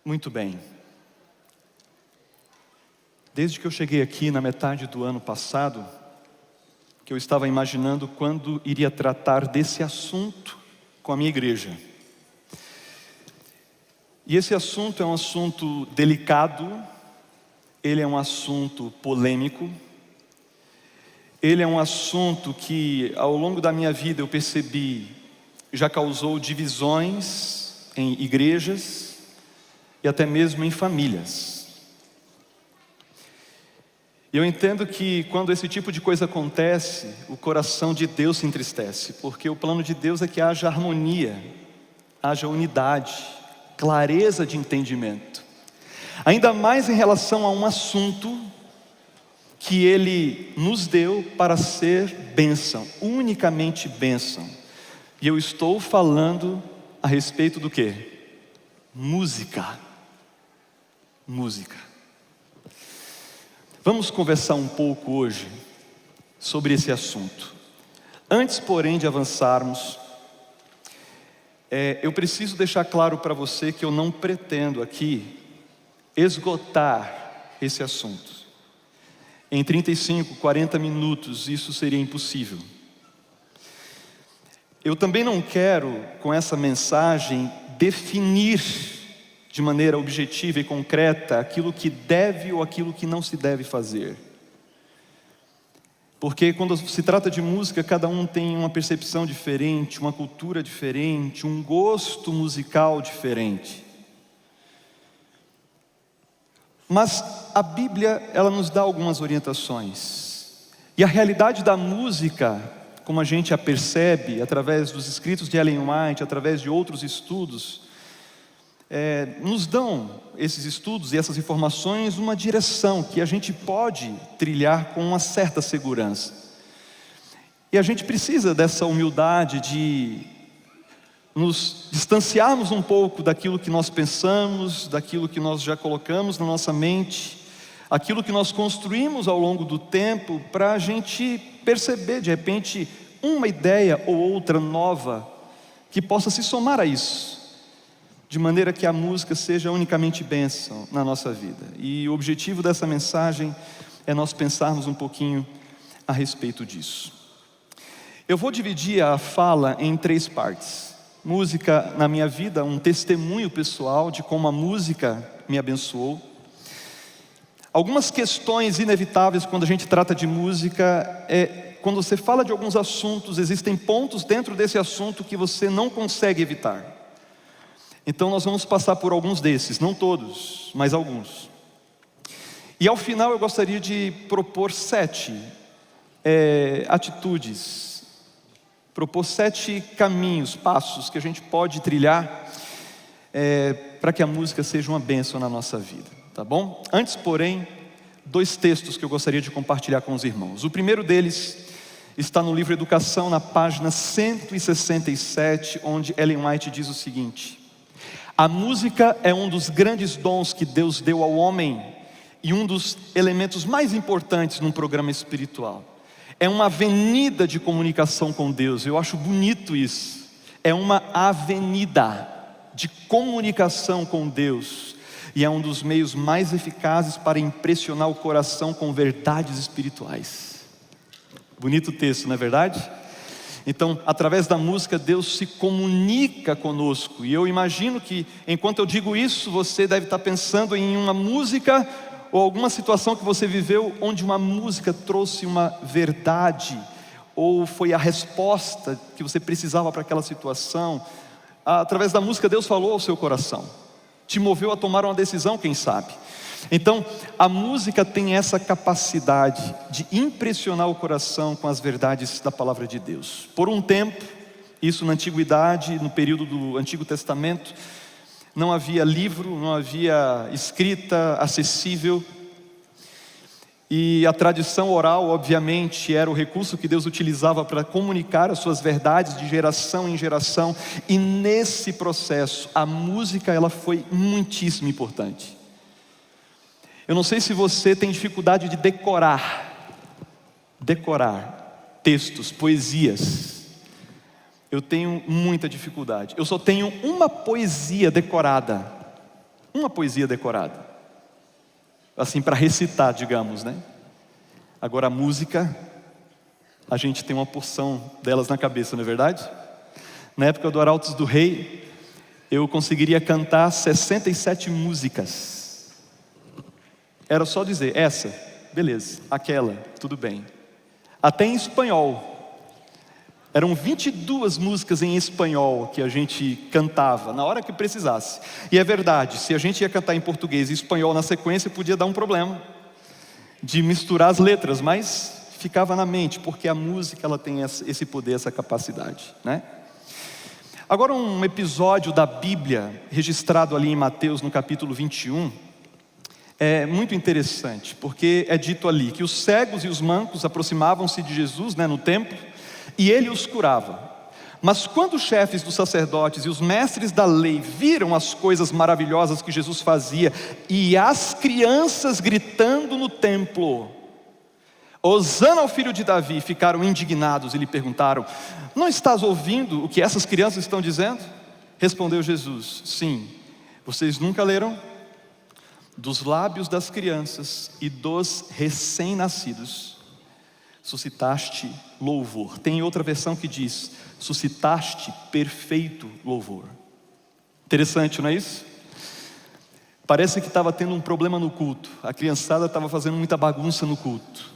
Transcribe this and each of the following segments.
Muito bem. Desde que eu cheguei aqui na metade do ano passado, que eu estava imaginando quando iria tratar desse assunto com a minha igreja. E esse assunto é um assunto delicado, ele é um assunto polêmico, ele é um assunto que ao longo da minha vida eu percebi já causou divisões em igrejas e até mesmo em famílias. Eu entendo que quando esse tipo de coisa acontece, o coração de Deus se entristece, porque o plano de Deus é que haja harmonia, haja unidade, clareza de entendimento. Ainda mais em relação a um assunto que Ele nos deu para ser bênção, unicamente bênção. E eu estou falando a respeito do quê? Música. Música. Vamos conversar um pouco hoje sobre esse assunto. Antes, porém, de avançarmos, eu preciso deixar claro para você que eu não pretendo aqui esgotar esse assunto. Em 35, 40 minutos, isso seria impossível. Eu também não quero, com essa mensagem, definir de maneira objetiva e concreta aquilo que deve ou aquilo que não se deve fazer. Porque quando se trata de música, cada um tem uma percepção diferente, uma cultura diferente, um gosto musical diferente. Mas a Bíblia, ela nos dá algumas orientações. E a realidade da música, como a gente a percebe através dos escritos de Ellen White, através de outros estudos, nos dão esses estudos e essas informações uma direção que a gente pode trilhar com uma certa segurança. E a gente precisa dessa humildade de nos distanciarmos um pouco daquilo que nós pensamos, daquilo que nós já colocamos na nossa mente, aquilo que nós construímos ao longo do tempo, para a gente perceber de repente uma ideia ou outra nova que possa se somar a isso, de maneira que a música seja unicamente bênção na nossa vida. E o objetivo dessa mensagem é nós pensarmos um pouquinho a respeito disso. Eu vou dividir a fala em 3 partes. Música na minha vida, um testemunho pessoal de como a música me abençoou. Algumas questões inevitáveis quando a gente trata de música, quando você fala de alguns assuntos, existem pontos dentro desse assunto que você não consegue evitar. Então nós vamos passar por alguns desses, não todos, mas alguns. E ao final eu gostaria de propor 7 atitudes, propor 7 caminhos, passos que a gente pode trilhar para que a música seja uma bênção na nossa vida, tá bom? Antes, porém, 2 textos que eu gostaria de compartilhar com os irmãos. O primeiro deles está no livro Educação, na página 167, onde Ellen White diz o seguinte: a música é um dos grandes dons que Deus deu ao homem e um dos elementos mais importantes num programa espiritual. É uma avenida de comunicação com Deus. Eu acho bonito isso. É uma avenida de comunicação com Deus e é um dos meios mais eficazes para impressionar o coração com verdades espirituais. Bonito o texto, não é verdade? Então, através da música, Deus se comunica conosco. E eu imagino que, enquanto eu digo isso, você deve estar pensando em uma música ou alguma situação que você viveu, onde uma música trouxe uma verdade, ou foi a resposta que você precisava para aquela situação. Através da música, Deus falou ao seu coração, te moveu a tomar uma decisão, quem sabe. Então, a música tem essa capacidade de impressionar o coração com as verdades da palavra de Deus. Por um tempo, isso na antiguidade, no período do Antigo Testamento, não havia livro, não havia escrita acessível. E a tradição oral, obviamente, era o recurso que Deus utilizava para comunicar as suas verdades de geração em geração. E nesse processo, a música ela foi muitíssimo importante. Eu não sei se você tem dificuldade de decorar textos, poesias. Eu tenho muita dificuldade. Eu só tenho uma poesia decorada. Uma poesia decorada, assim para recitar, digamos, né? Agora a música, a gente tem uma porção delas na cabeça, não é verdade? Na época do Arautos do Rei, eu conseguiria cantar 67 músicas. Era só dizer, essa, beleza, aquela, tudo bem. Até em espanhol. Eram 22 músicas em espanhol que a gente cantava, na hora que precisasse. E é verdade, se a gente ia cantar em português e espanhol na sequência, podia dar um problema de misturar as letras, mas ficava na mente, porque a música ela tem esse poder, essa capacidade, né? Agora um episódio da Bíblia, registrado ali em Mateus no capítulo 21, é muito interessante, porque é dito ali que os cegos e os mancos aproximavam-se de Jesus, né, no templo, e ele os curava. Mas quando os chefes dos sacerdotes e os mestres da lei viram as coisas maravilhosas que Jesus fazia, e as crianças gritando no templo, Hosana ao filho de Davi, ficaram indignados e lhe perguntaram: não estás ouvindo o que essas crianças estão dizendo? Respondeu Jesus: sim, vocês nunca leram? Dos lábios das crianças e dos recém-nascidos suscitaste louvor. Tem outra versão que diz: suscitaste perfeito louvor. Interessante, não é isso? Parece que estava tendo um problema no culto. A criançada estava fazendo muita bagunça no culto.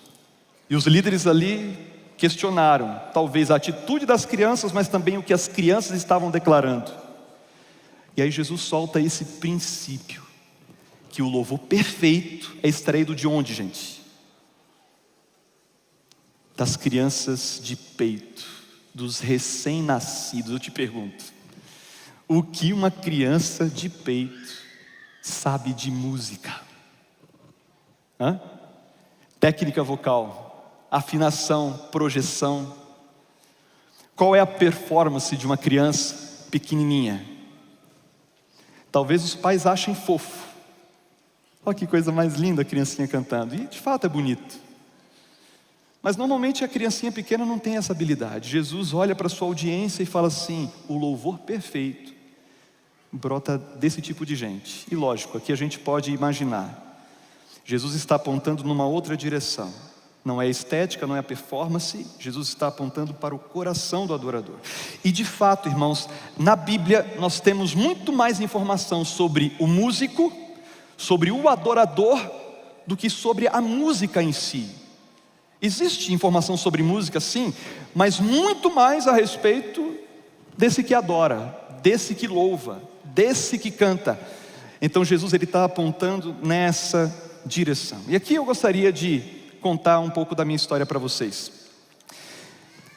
E os líderes ali questionaram, talvez a atitude das crianças, mas também o que as crianças estavam declarando. E aí Jesus solta esse princípio, que o louvor perfeito é extraído de onde, gente? Das crianças de peito, dos recém-nascidos. Eu te pergunto, o que uma criança de peito sabe de música? Técnica vocal, afinação, projeção. Qual é a performance de uma criança pequenininha? Talvez os pais achem fofo. Olha que coisa mais linda a criancinha cantando. E de fato é bonito. Mas normalmente a criancinha pequena não tem essa habilidade. Jesus olha para a sua audiência e fala assim: o louvor perfeito brota desse tipo de gente. E lógico, aqui a gente pode imaginar, Jesus está apontando numa outra direção. Não é a estética, não é a performance. Jesus está apontando para o coração do adorador. E de fato, irmãos, na Bíblia nós temos muito mais informação sobre o músico, sobre o adorador, do que sobre a música em si. Existe informação sobre música, sim, mas muito mais a respeito desse que adora, desse que louva, desse que canta. Então Jesus ele está apontando nessa direção. E aqui eu gostaria de contar um pouco da minha história para vocês.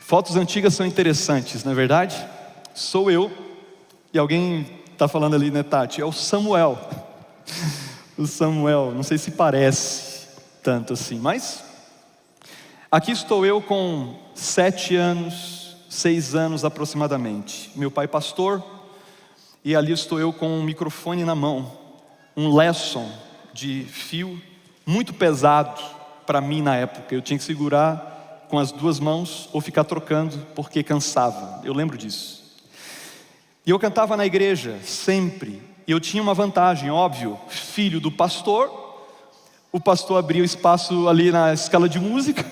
Fotos antigas são interessantes, não é verdade? Sou eu, e alguém está falando ali, né, Tati? É o Samuel. O Samuel, não sei se parece tanto assim, mas aqui estou eu com 7 anos, 6 anos aproximadamente. Meu pai pastor, e ali estou eu com um microfone na mão, um lesson de fio muito pesado para mim na época. Eu tinha que segurar com as 2 mãos ou ficar trocando porque cansava. Eu lembro disso. E eu cantava na igreja sempre. E eu tinha uma vantagem, óbvio, filho do pastor. O pastor abria o espaço ali na escala de música,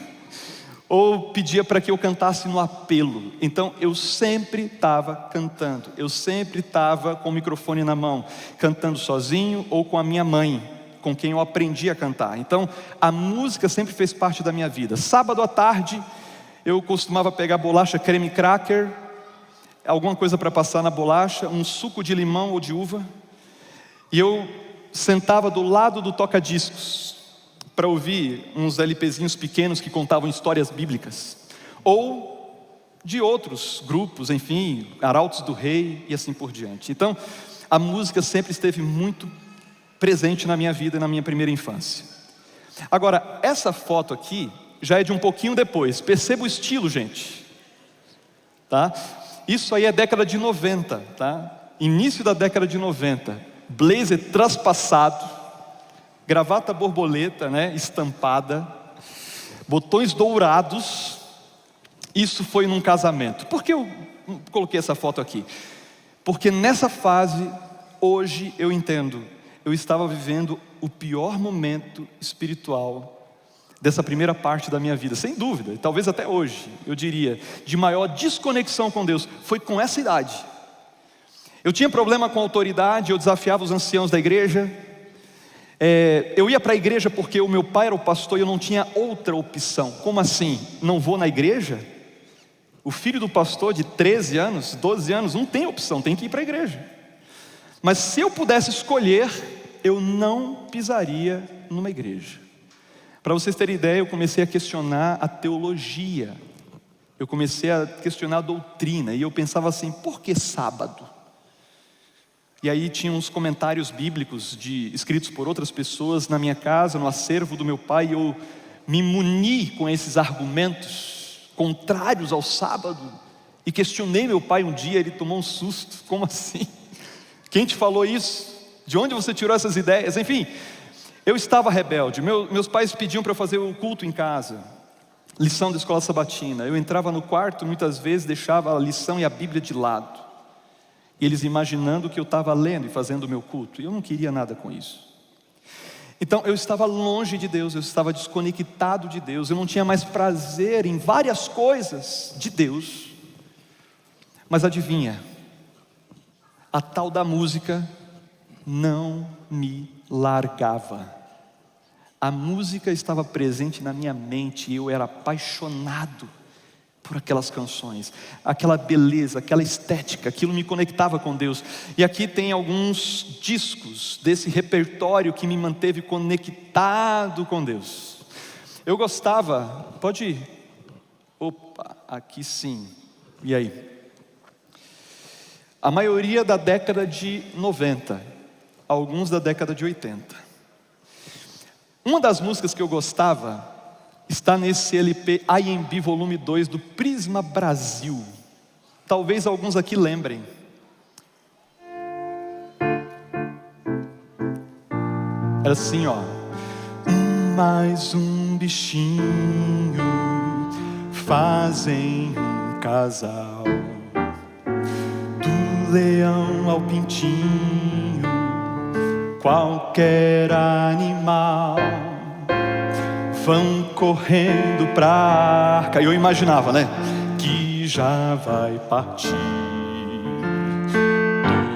ou pedia para que eu cantasse no apelo. Então eu sempre estava cantando. Eu sempre estava com o microfone na mão, cantando sozinho ou com a minha mãe, com quem eu aprendi a cantar. Então a música sempre fez parte da minha vida. Sábado à tarde eu costumava pegar bolacha creme cracker, alguma coisa para passar na bolacha, um suco de limão ou de uva, e eu sentava do lado do toca-discos para ouvir uns LPzinhos pequenos que contavam histórias bíblicas, ou de outros grupos, enfim, Arautos do Rei e assim por diante. Então a música sempre esteve muito presente na minha vida e na minha primeira infância. Agora, essa foto aqui já é de um pouquinho depois. Perceba o estilo, gente, tá? Isso aí é década de 90, tá? Início da década de 90. Blazer traspassado, gravata borboleta, né, estampada, botões dourados. Isso foi num casamento. Por que eu coloquei essa foto aqui? Porque nessa fase, hoje eu entendo, eu estava vivendo o pior momento espiritual dessa primeira parte da minha vida, sem dúvida, e talvez até hoje, eu diria, de maior desconexão com Deus, foi com essa idade. Eu tinha problema com a autoridade, eu desafiava os anciãos da igreja, eu ia para a igreja porque o meu pai era o pastor e eu não tinha outra opção. Como assim? Não vou na igreja? O filho do pastor de 13 anos, 12 anos, não tem opção, tem que ir para a igreja. Mas se eu pudesse escolher, eu não pisaria numa igreja. Para vocês terem ideia, eu comecei a questionar a teologia, eu comecei a questionar a doutrina, e eu pensava assim, por que sábado? E aí tinha uns comentários bíblicos escritos por outras pessoas na minha casa, no acervo do meu pai, e eu me muni com esses argumentos contrários ao sábado, e questionei meu pai um dia, ele tomou um susto, como assim? Quem te falou isso? De onde você tirou essas ideias? Enfim, eu estava rebelde, meus pais pediam para eu fazer o culto em casa, lição da escola sabatina, eu entrava no quarto, muitas vezes deixava a lição e a Bíblia de lado, e eles imaginando que eu estava lendo e fazendo o meu culto, e eu não queria nada com isso. Então eu estava longe de Deus, eu estava desconectado de Deus, eu não tinha mais prazer em várias coisas de Deus. Mas adivinha, a tal da música não me largava. A música estava presente na minha mente, e eu era apaixonado por aquelas canções, aquela beleza, aquela estética, aquilo me conectava com Deus. E aqui tem alguns discos desse repertório que me manteve conectado com Deus. Eu gostava, pode ir. Opa, aqui sim. E aí? A maioria da década de 90, alguns da década de 80. Uma das músicas que eu gostava está nesse LP IMB volume 2 do Prisma Brasil. Talvez alguns aqui lembrem. Era assim, ó. Mais um bichinho fazem um casal, do leão ao pintinho, qualquer animal vão correndo pra arca. Eu imaginava, né? Que já vai partir.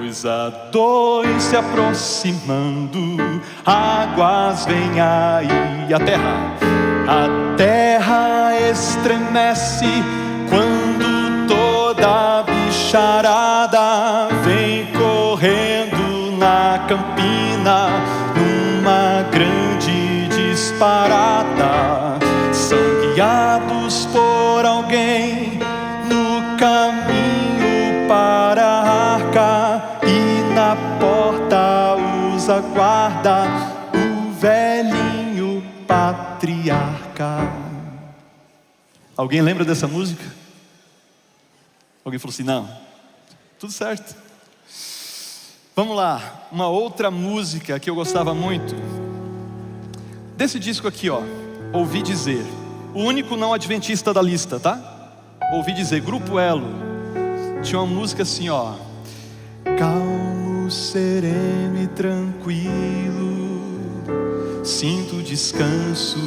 2 a 2 se aproximando, águas vêm aí. A terra estremece quando toda bicharada vem correndo na campina, numa grande disparada. São guiados por alguém no caminho para a arca, e na porta os aguarda o velhinho patriarca. Alguém lembra dessa música? Alguém falou assim, não, tudo certo. Vamos lá, uma outra música que eu gostava muito, desse disco aqui, ó, Ouvi Dizer, o único não adventista da lista, tá? Ouvi Dizer, Grupo Elo. Tinha uma música assim, ó: calmo, sereno e tranquilo, sinto descanso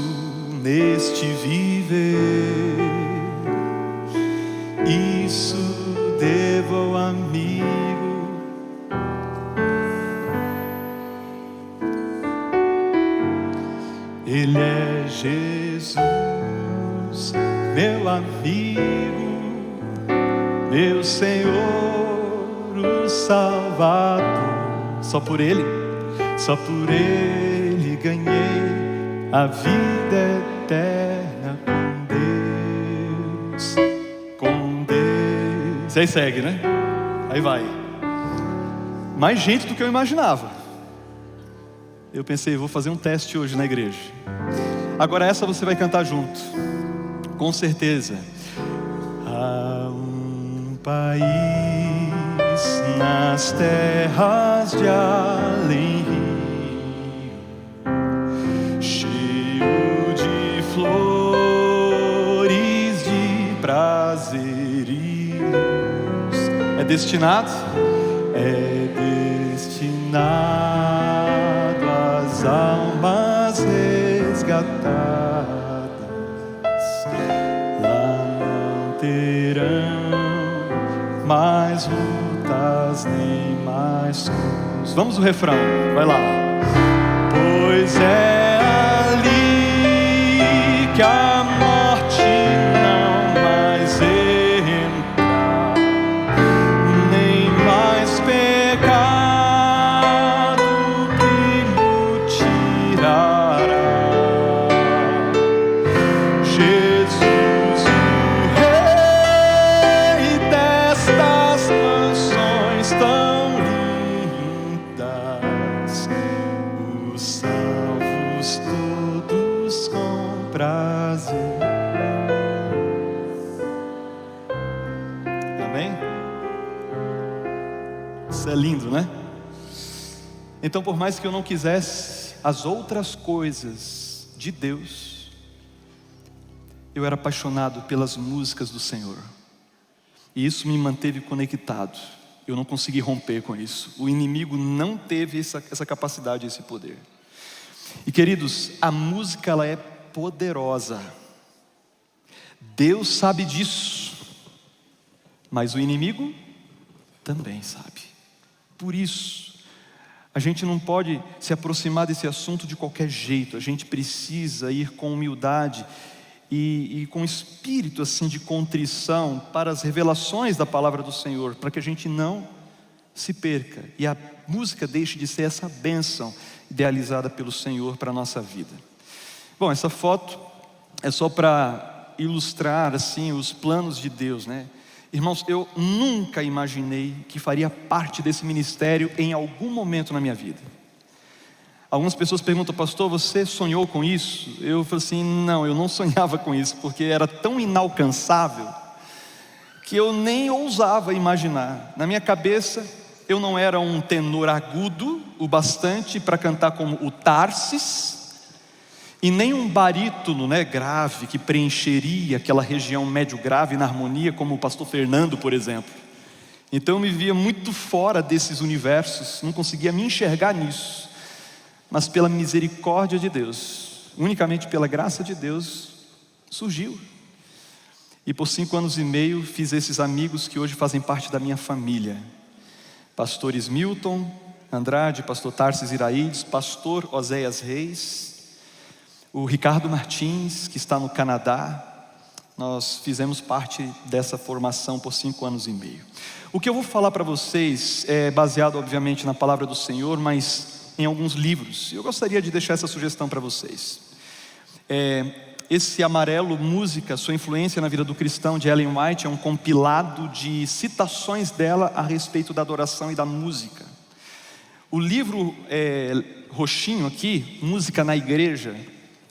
neste viver, isso devo ao amigo. Ele é Jesus, meu amigo, meu Senhor, o Salvador. Só por Ele ganhei a vida eterna com Deus. Aí segue, né? Aí vai. Mais gente do que eu imaginava. Eu pensei, vou fazer um teste hoje na igreja. Agora essa você vai cantar junto, com certeza. Há um país nas terras de além rio, cheio de flores, de prazer e luz. É destinado almas resgatadas lá não terão mais lutas nem mais cruz. Vamos no refrão, vai lá. Pois é ali que a morte não mais entra, nem mais pecado brilho tirará. Jesus, o Rei destas mansões tão lindas, os salvos todos com prazer. Amém? Isso é lindo, né? Então, por mais que eu não quisesse as outras coisas de Deus, eu era apaixonado pelas músicas do Senhor, e isso me manteve conectado. Eu não consegui romper com isso. O inimigo não teve essa capacidade, esse poder. E queridos, a música ela é poderosa. Deus sabe disso, mas o inimigo também sabe. Por isso, a gente não pode se aproximar desse assunto de qualquer jeito. A gente precisa ir com humildade e com espírito assim de contrição para as revelações da palavra do Senhor, para que a gente não se perca e a música deixe de ser essa bênção idealizada pelo Senhor para a nossa vida. Bom, essa foto é só para ilustrar assim os planos de Deus, né? Irmãos, eu nunca imaginei que faria parte desse ministério em algum momento na minha vida. Algumas pessoas perguntam: pastor, você sonhou com isso? Eu falo assim: não, eu não sonhava com isso, porque era tão inalcançável que eu nem ousava imaginar. Na minha cabeça, eu não era um tenor agudo o bastante para cantar como o Tarsis, e nem um barítono, né, grave, que preencheria aquela região médio grave na harmonia, como o pastor Fernando, por exemplo. Então eu me via muito fora desses universos, não conseguia me enxergar nisso. Mas pela misericórdia de Deus, unicamente pela graça de Deus, surgiu. E por 5 anos e meio fiz esses amigos que hoje fazem parte da minha família. Pastores Milton Andrade, pastor Tarsis Iraídes, pastor Oséias Reis, o Ricardo Martins, que está no Canadá. Nós fizemos parte dessa formação por 5 anos e meio. O que eu vou falar para vocês é baseado obviamente na palavra do Senhor, mas em alguns livros. Eu gostaria de deixar essa sugestão para vocês. Esse amarelo, Música, Sua Influência na Vida do Cristão, de Ellen White, é um compilado de citações dela a respeito da adoração e da música. O livro roxinho aqui, Música na Igreja,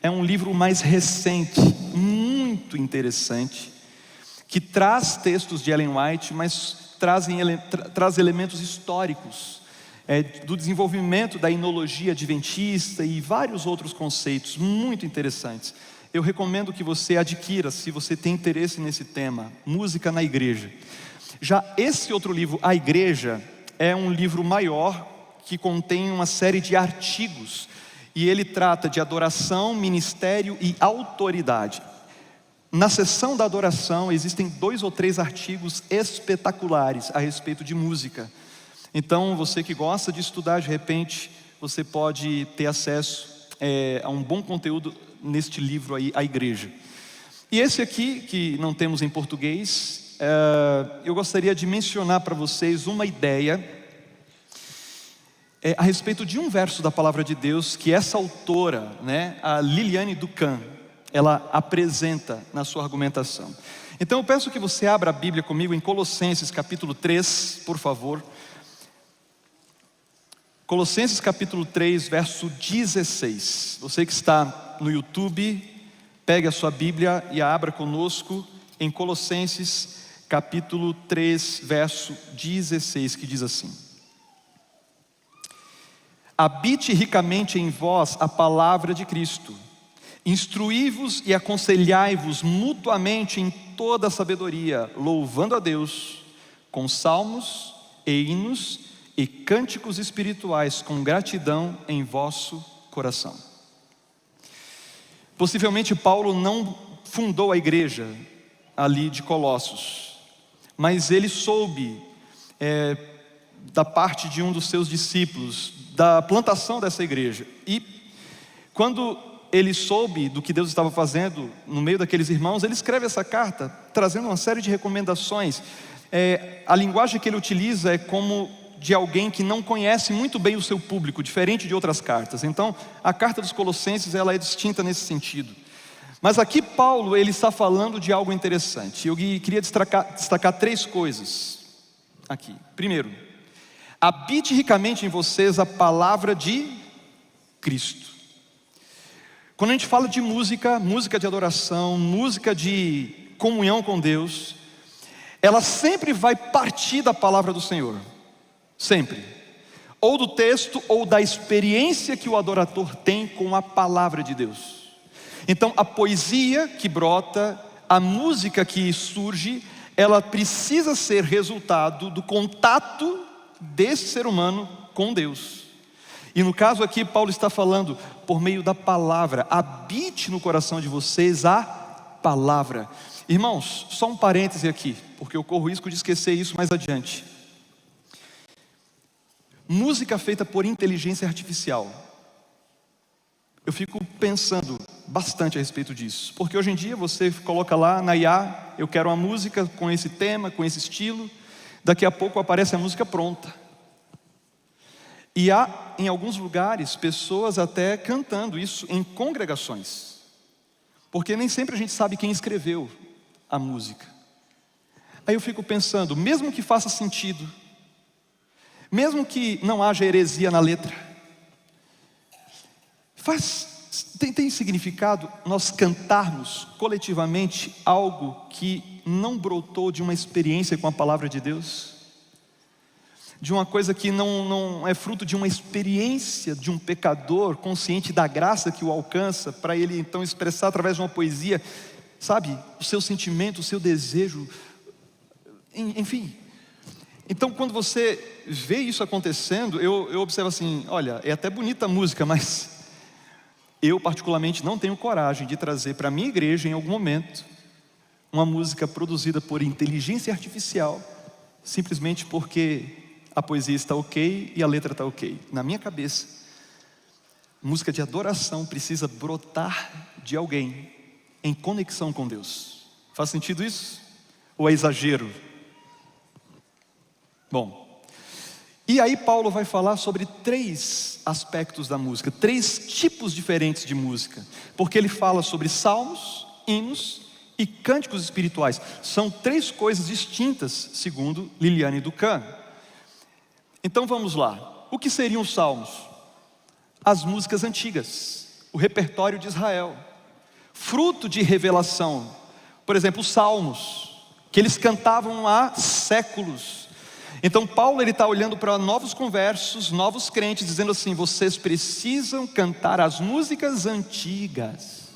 é um livro mais recente, muito interessante, que traz textos de Ellen White, mas traz elementos históricos, do desenvolvimento da enologia adventista e vários outros conceitos muito interessantes. Eu recomendo que você adquira, se você tem interesse nesse tema, Música na Igreja. Já esse outro livro, A Igreja, é um livro maior, que contém uma série de artigos, e ele trata de adoração, ministério e autoridade. Na seção da adoração existem 2 ou 3 artigos espetaculares a respeito de música. Então você que gosta de estudar, de repente você pode ter acesso a um bom conteúdo neste livro aí, A Igreja. E esse aqui, que não temos em português, eu gostaria de mencionar para vocês uma ideia a respeito de um verso da palavra de Deus que essa autora, né, a Liliane Ducan, ela apresenta na sua argumentação. Então eu peço que você abra a Bíblia comigo em Colossenses capítulo 3, por favor. Colossenses capítulo 3, verso 16. Você que está no YouTube, pegue a sua Bíblia e a abra conosco em Colossenses capítulo 3, verso 16, que diz assim: habite ricamente em vós a palavra de Cristo, instruí-vos e aconselhai-vos mutuamente em toda a sabedoria, louvando a Deus com salmos e hinos e cânticos espirituais com gratidão em vosso coração. Possivelmente Paulo não fundou a igreja ali de Colossos, mas ele soube da parte de um dos seus discípulos, da plantação dessa igreja. E quando ele soube do que Deus estava fazendo no meio daqueles irmãos, ele escreve essa carta, trazendo uma série de recomendações. A linguagem que ele utiliza é como de alguém que não conhece muito bem o seu público, diferente de outras cartas. Então, a carta dos Colossenses, ela é distinta nesse sentido. Mas aqui Paulo, ele está falando de algo interessante. Eu queria destacar 3 coisas aqui. Primeiro, habite ricamente em vocês a palavra de Cristo. Quando a gente fala de música de adoração, música de comunhão com Deus, ela sempre vai partir da palavra do Senhor. Sempre. Ou do texto, ou da experiência que o adorador tem com a palavra de Deus. Então, a poesia que brota, a música que surge, ela precisa ser resultado do contato desse ser humano com Deus. E no caso aqui, Paulo está falando por meio da palavra. Habite no coração de vocês a palavra. Irmãos, só um parêntese aqui, porque eu corro o risco de esquecer isso mais adiante. Música feita por inteligência artificial. Eu fico pensando bastante a respeito disso, porque hoje em dia você coloca lá na IA, eu quero uma música com esse tema, com esse estilo, daqui a pouco aparece a música pronta. E há em alguns lugares pessoas até cantando isso em congregações, porque nem sempre a gente sabe quem escreveu a música. Aí eu fico pensando, mesmo que faça sentido, mesmo que não haja heresia na letra, tem significado nós cantarmos coletivamente algo que não brotou de uma experiência com a palavra de Deus? De uma coisa que não é fruto de uma experiência de um pecador consciente da graça que o alcança, para ele então expressar através de uma poesia, sabe, o seu sentimento, o seu desejo, enfim. Então quando você vê isso acontecendo, eu observo assim, olha, é até bonita a música, mas eu particularmente não tenho coragem de trazer para a minha igreja em algum momento uma música produzida por inteligência artificial, simplesmente porque a poesia está ok e a letra está ok. Na minha cabeça, música de adoração precisa brotar de alguém em conexão com Deus. Faz sentido isso? Ou é exagero? Bom, e aí Paulo vai falar sobre 3 aspectos da música, 3 tipos diferentes de música, porque ele fala sobre salmos, hinos e cânticos espirituais. São 3 coisas distintas, segundo Liliane Ducan. Então vamos lá. O que seriam os salmos? As músicas antigas, o repertório de Israel, fruto de revelação. Por exemplo, os salmos, que eles cantavam há séculos. Então Paulo está olhando para novos conversos, novos crentes, dizendo assim, vocês precisam cantar as músicas antigas,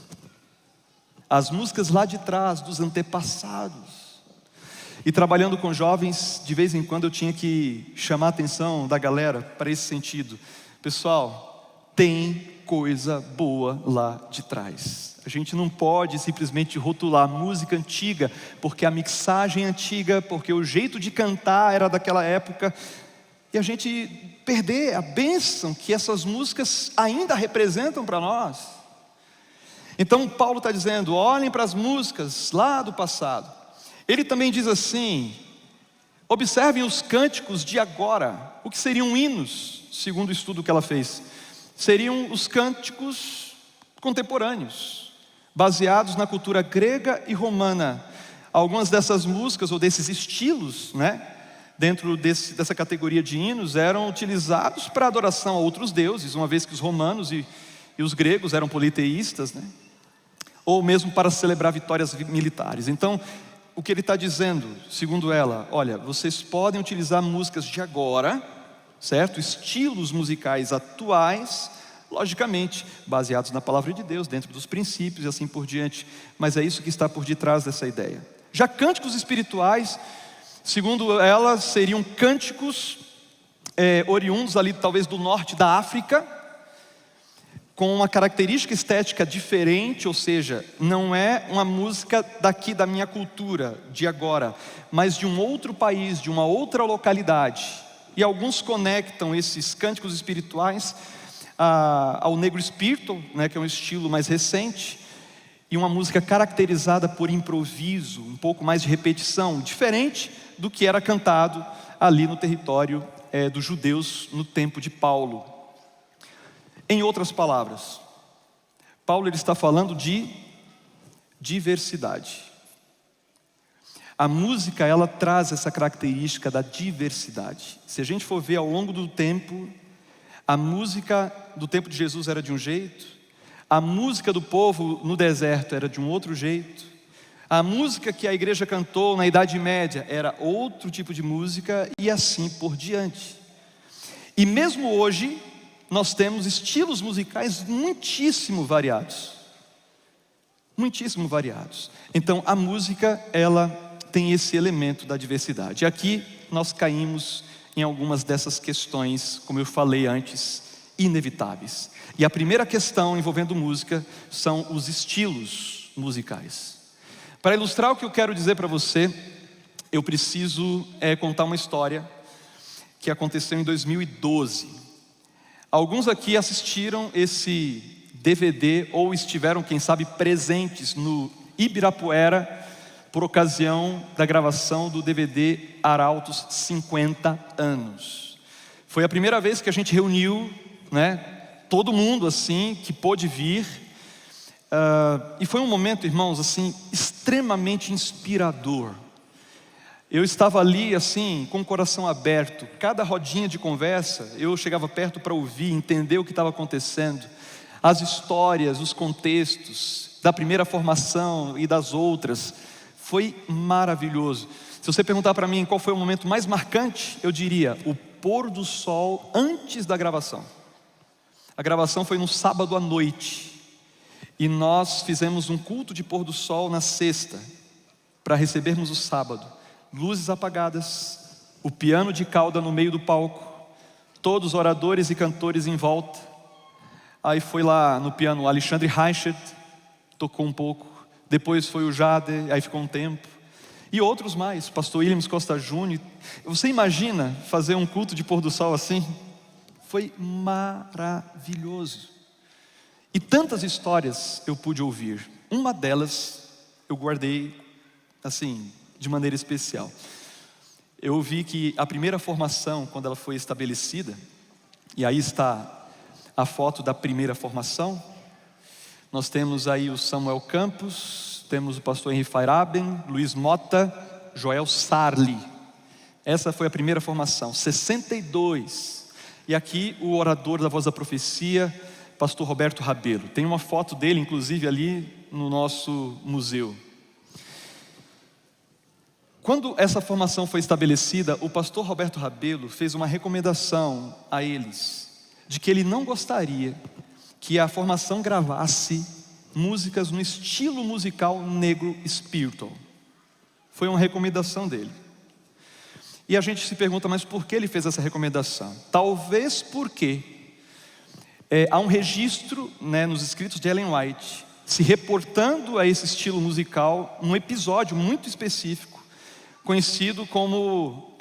as músicas lá de trás, dos antepassados. E trabalhando com jovens, de vez em quando eu tinha que chamar a atenção da galera para esse sentido. Pessoal, tem coisa boa lá de trás. A gente não pode simplesmente rotular música antiga, porque a mixagem é antiga, porque o jeito de cantar era daquela época, e a gente perder a bênção que essas músicas ainda representam para nós. Então Paulo está dizendo, olhem para as músicas lá do passado. Ele também diz assim, observem os cânticos de agora. O que seriam hinos, segundo o estudo que ela fez? Seriam os cânticos contemporâneos, baseados na cultura grega e romana. Algumas dessas músicas, ou desses estilos, dentro dessa categoria de hinos, eram utilizados para adoração a outros deuses, uma vez que os romanos e os gregos eram politeístas, ou mesmo para celebrar vitórias militares. Então, o que ele está dizendo, segundo ela, olha, vocês podem utilizar músicas de agora, certo? Estilos musicais atuais, logicamente, baseados na palavra de Deus, dentro dos princípios e assim por diante. Mas é isso que está por detrás dessa ideia. Já cânticos espirituais, segundo ela, seriam cânticos oriundos ali talvez do norte da África, com uma característica estética diferente, ou seja, não é uma música daqui da minha cultura, de agora, mas de um outro país, de uma outra localidade. E alguns conectam esses cânticos espirituais ao negro spiritual, né, que é um estilo mais recente, e uma música caracterizada por improviso, um pouco mais de repetição, diferente do que era cantado ali no território dos judeus no tempo de Paulo. Em outras palavras, Paulo ele está falando de diversidade. A música ela traz essa característica da diversidade. Se a gente for ver ao longo do tempo, a música do tempo de Jesus era de um jeito, a música do povo no deserto era de um outro jeito, a música que a igreja cantou na Idade Média era outro tipo de música e assim por diante. E mesmo hoje, nós temos estilos musicais muitíssimo variados. Muitíssimo variados. Então, a música, ela tem esse elemento da diversidade. E aqui, nós caímos em algumas dessas questões, como eu falei antes, inevitáveis. E a primeira questão envolvendo música são os estilos musicais. Para ilustrar o que eu quero dizer para você, eu preciso contar uma história que aconteceu em 2012. Alguns aqui assistiram esse DVD ou estiveram, quem sabe, presentes no Ibirapuera por ocasião da gravação do DVD Arautos 50 anos. Foi a primeira vez que a gente reuniu, né, todo mundo assim que pôde vir, e foi um momento, irmãos, assim, extremamente inspirador. Eu estava ali assim, com o coração aberto. Cada rodinha de conversa, eu chegava perto para ouvir, entender o que estava acontecendo. As histórias, os contextos da primeira formação e das outras. Foi maravilhoso. Se você perguntar para mim qual foi o momento mais marcante, eu diria o pôr do sol antes da gravação. A gravação foi no sábado à noite. E nós fizemos um culto de pôr do sol na sexta, para recebermos o sábado. Luzes apagadas, o piano de cauda no meio do palco, todos os oradores e cantores em volta. Aí foi lá no piano o Alexandre Reichert, tocou um pouco. Depois foi o Jade, aí ficou um tempo. E outros mais, pastor Williams Costa Júnior. Você imagina fazer um culto de pôr do sol assim? Foi maravilhoso. E tantas histórias eu pude ouvir. Uma delas eu guardei assim, de maneira especial. Eu ouvi que a primeira formação, quando ela foi estabelecida, e aí está a foto da primeira formação, nós temos aí o Samuel Campos, temos o pastor Henri Feiraben, Luiz Mota, Joel Sarli. Essa foi a primeira formação, 62. E aqui o orador da Voz da Profecia, pastor Roberto Rabelo. Tem uma foto dele, inclusive, ali no nosso museu. Quando essa formação foi estabelecida, o pastor Roberto Rabelo fez uma recomendação a eles, de que ele não gostaria que a formação gravasse músicas no estilo musical negro spiritual. Foi uma recomendação dele. E a gente se pergunta, mas por que ele fez essa recomendação? Talvez porque há um registro, né, nos escritos de Ellen White, se reportando a esse estilo musical, um episódio muito específico, conhecido como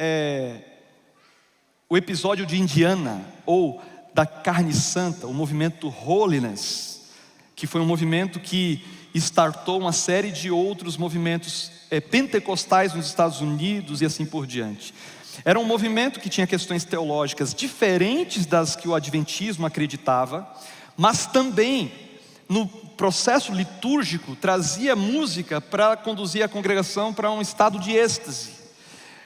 o episódio de Indiana, ou da carne santa, o movimento Holiness, que foi um movimento que startou uma série de outros movimentos pentecostais nos Estados Unidos e assim por diante. Era um movimento que tinha questões teológicas diferentes das que o adventismo acreditava, mas também no processo litúrgico trazia música para conduzir a congregação para um estado de êxtase,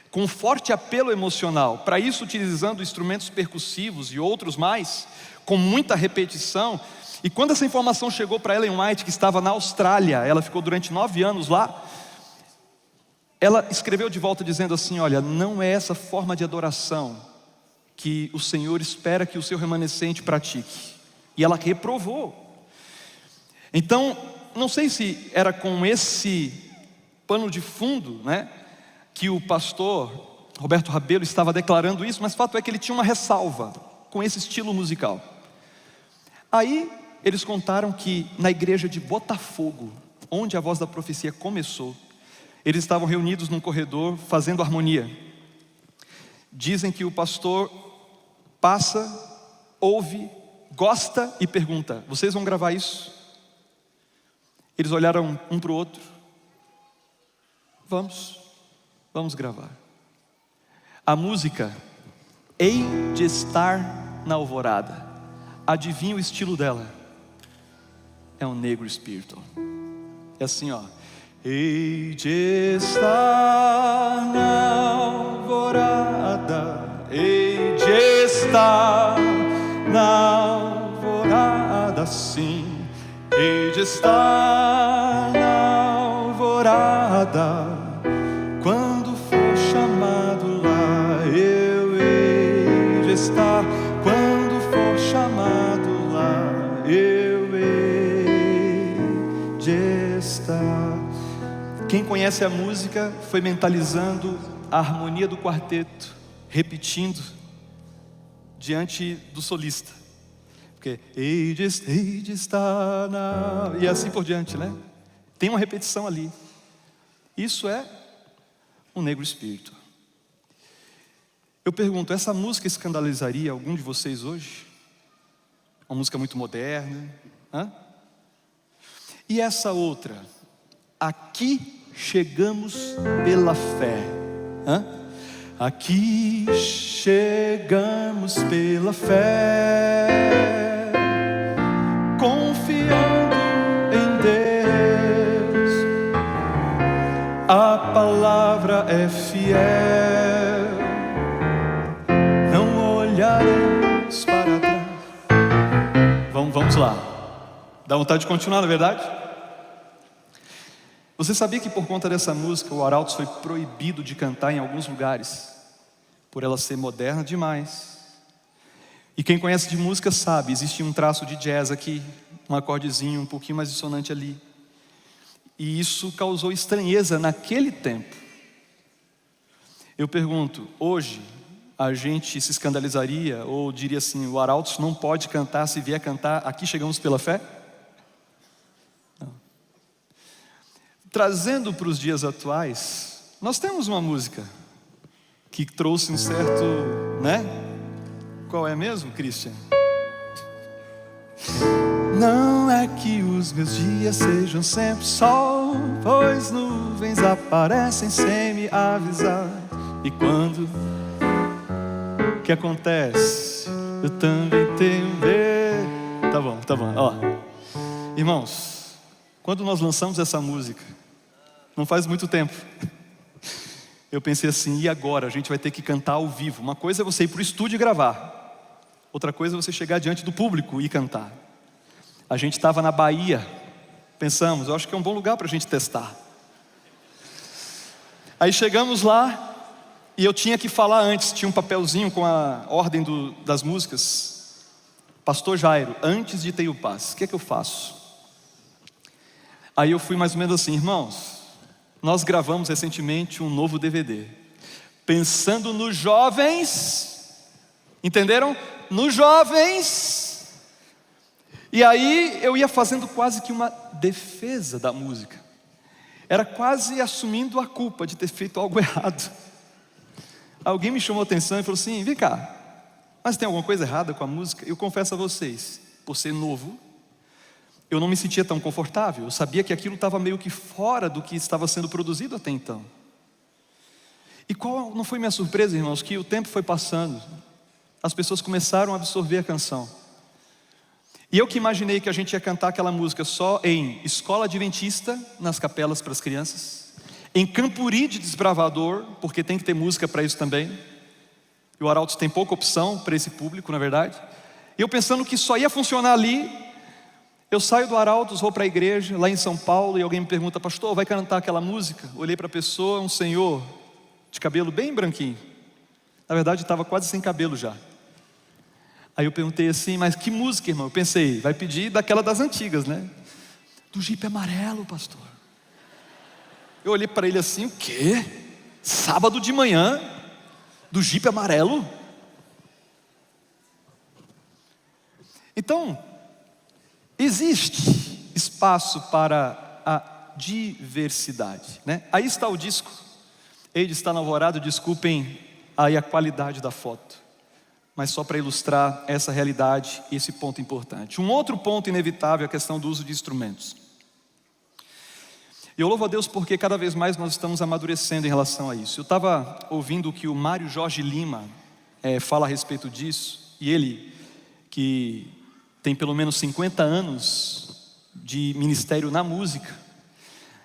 com forte apelo emocional. Para isso, utilizando instrumentos percussivos e outros mais, com muita repetição. E quando essa informação chegou para Ellen White, que estava na Austrália, ela ficou durante 9 anos lá, ela escreveu de volta dizendo assim: olha, não é essa forma de adoração que o Senhor espera que o seu remanescente pratique. E ela reprovou. Então, não sei se era com esse pano de fundo, né, que o pastor Roberto Rabelo estava declarando isso, mas o fato é que ele tinha uma ressalva com esse estilo musical. Aí eles contaram que na igreja de Botafogo, onde a Voz da Profecia começou, eles estavam reunidos num corredor fazendo harmonia. Dizem que o pastor passa, ouve, gosta e pergunta: vocês vão gravar isso? Eles olharam um para o outro: vamos gravar. A música Hei de Estar na Alvorada, adivinha o estilo dela? É um negro spiritual. É assim, ó: hei de estar na alvorada, hei de estar na alvorada, sim, hei de estar na alvorada, quando for chamado lá, eu hei de estar, quando for chamado lá, eu hei de estar. Quem conhece a música foi mentalizando a harmonia do quarteto, repetindo diante do solista, porque hei de estar na... e assim por diante, né? Tem uma repetição ali. Isso é um negro espírito. Eu pergunto, essa música escandalizaria algum de vocês hoje? Uma música muito moderna, hã? E essa outra, aqui chegamos pela fé, hã? Aqui chegamos pela fé, confiando em Deus, a palavra é fiel, não olharemos para trás. Vamos lá, dá vontade de continuar, não é verdade? Você sabia que por conta dessa música o Arautos foi proibido de cantar em alguns lugares, por ela ser moderna demais? E quem conhece de música sabe, existe um traço de jazz aqui, um acordezinho um pouquinho mais dissonante ali. E isso causou estranheza naquele tempo. Eu pergunto, hoje a gente se escandalizaria ou diria assim: o Arautos não pode cantar, se vier cantar, aqui chegamos pela fé? Trazendo para os dias atuais, nós temos uma música que trouxe um certo, né? Qual é mesmo, Christian? Não é que os meus dias sejam sempre sol, pois nuvens aparecem sem me avisar. E quando o que acontece? Eu também tenho medo. Tá bom, ó. Irmãos, quando nós lançamos essa música, não faz muito tempo, eu pensei assim: e agora? A gente vai ter que cantar ao vivo. Uma coisa é você ir para o estúdio e gravar, outra coisa é você chegar diante do público e cantar. A gente estava na Bahia, pensamos, eu acho que é um bom lugar para a gente testar. Aí chegamos lá, e eu tinha que falar antes, tinha um papelzinho com a ordem das músicas. Pastor Jairo, antes de Tenho Paz, o que é que eu faço? Aí eu fui mais ou menos assim: irmãos, nós gravamos recentemente um novo DVD, pensando nos jovens, entenderam? Nos jovens. E aí eu ia fazendo quase que uma defesa da música, era quase assumindo a culpa de ter feito algo errado. Alguém me chamou a atenção e falou assim: vem cá, mas tem alguma coisa errada com a música? Eu confesso a vocês, por ser novo, eu não me sentia tão confortável. Eu sabia que aquilo estava meio que fora do que estava sendo produzido até então. E qual não foi minha surpresa, irmãos? Que o tempo foi passando, as pessoas começaram a absorver a canção. E eu que imaginei que a gente ia cantar aquela música só em escola adventista, nas capelas para as crianças, em Campuri de Desbravador, porque tem que ter música para isso também. E o Arautos tem pouca opção para esse público, na verdade. E eu pensando que só ia funcionar ali. Eu saio do Arautos, vou para a igreja, lá em São Paulo, e alguém me pergunta: pastor, vai cantar aquela música? Olhei para a pessoa, um senhor, de cabelo bem branquinho. Na verdade, estava quase sem cabelo já. Aí eu perguntei assim: mas que música, irmão? Eu pensei, vai pedir daquela das antigas, né? Do Jipe Amarelo, pastor. Eu olhei para ele assim: o quê? Sábado de manhã, do Jipe Amarelo? Então, existe espaço para a diversidade, né? Aí está o disco. Ele está na Alvorada, desculpem aí a qualidade da foto, mas só para ilustrar essa realidade, esse ponto importante. Um outro ponto inevitável é a questão do uso de instrumentos. Eu louvo a Deus porque cada vez mais nós estamos amadurecendo em relação a isso. Eu estava ouvindo o que o Mário Jorge Lima fala a respeito disso, e ele, que tem pelo menos 50 anos de ministério na música,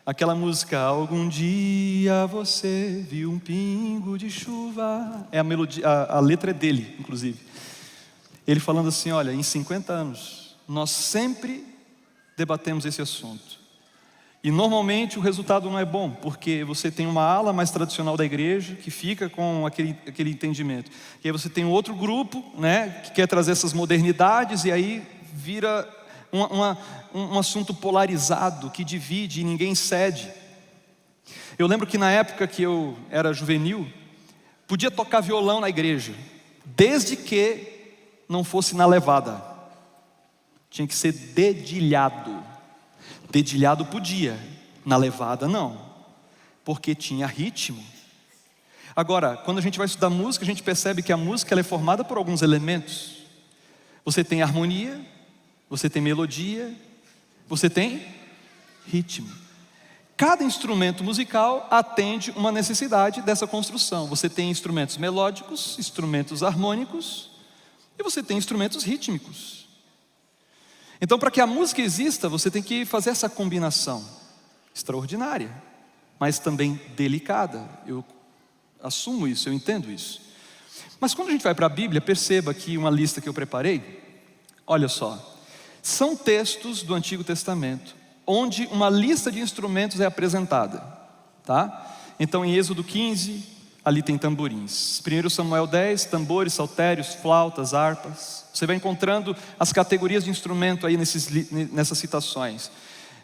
aquela música, algum dia você viu um pingo de chuva, a melodia, a letra é dele, inclusive. Ele falando assim, olha, em 50 anos, nós sempre debatemos esse assunto. E normalmente o resultado não é bom, porque você tem uma ala mais tradicional da igreja, que fica com aquele entendimento. E aí você tem um outro grupo, né, que quer trazer essas modernidades, e aí vira um assunto polarizado, que divide e ninguém cede. Eu lembro que na época que eu era juvenil, podia tocar violão na igreja, desde que não fosse na levada. Tinha que ser dedilhado. Dedilhado podia, na levada não, porque tinha ritmo. Agora, quando a gente vai estudar música, a gente percebe que a música ela é formada por alguns elementos. Você tem harmonia, você tem melodia, você tem ritmo. Cada instrumento musical atende uma necessidade dessa construção. Você tem instrumentos melódicos, instrumentos harmônicos, e você tem instrumentos rítmicos. Então, para que a música exista, você tem que fazer essa combinação extraordinária, mas também delicada. Eu assumo isso, eu entendo isso. Mas quando a gente vai para a Bíblia, perceba aqui uma lista que eu preparei. Olha só, são textos do Antigo Testamento, onde uma lista de instrumentos é apresentada, tá? Então, em Êxodo 15, ali tem tamborins. 1 Samuel 10, tambores, saltérios, flautas, harpas. Você vai encontrando as categorias de instrumento aí nessas citações.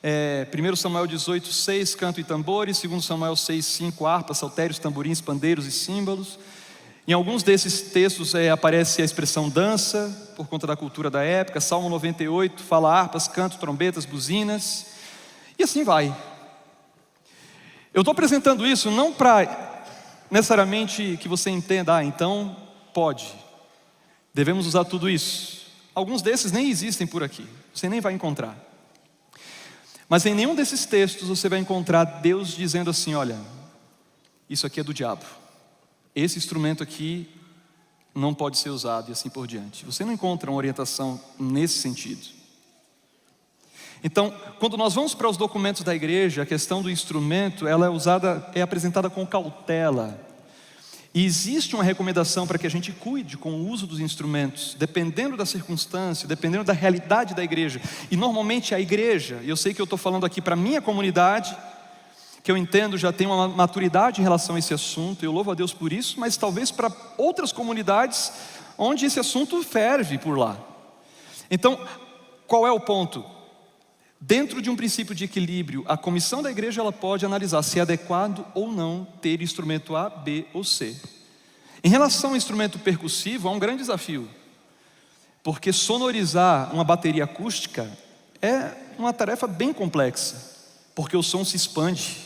1 Samuel 18, 6, canto e tambores. 2 Samuel 6, 5, harpas, saltérios, tamborins, pandeiros e símbolos. Em alguns desses textos aparece a expressão dança, por conta da cultura da época. Salmo 98 fala harpas, canto, trombetas, buzinas. E assim vai. Eu estou apresentando isso não para necessariamente que você entenda, então pode. Devemos usar tudo isso. Alguns desses nem existem por aqui, você nem vai encontrar. Mas em nenhum desses textos você vai encontrar Deus dizendo assim, olha, isso aqui é do diabo. Esse instrumento aqui não pode ser usado e assim por diante. Você não encontra uma orientação nesse sentido. Então, quando nós vamos para os documentos da igreja, a questão do instrumento, ela é apresentada com cautela. E existe uma recomendação para que a gente cuide com o uso dos instrumentos, dependendo da circunstância, dependendo da realidade da igreja. E normalmente a igreja, e eu sei que eu estou falando aqui para a minha comunidade, que eu entendo já tem uma maturidade em relação a esse assunto, eu louvo a Deus por isso, mas talvez para outras comunidades onde esse assunto ferve por lá. Então, qual é o ponto? Dentro de um princípio de equilíbrio, a comissão da igreja ela pode analisar se é adequado ou não ter instrumento A, B ou C. Em relação ao instrumento percussivo, há um grande desafio, porque sonorizar uma bateria acústica é uma tarefa bem complexa, porque o som se expande.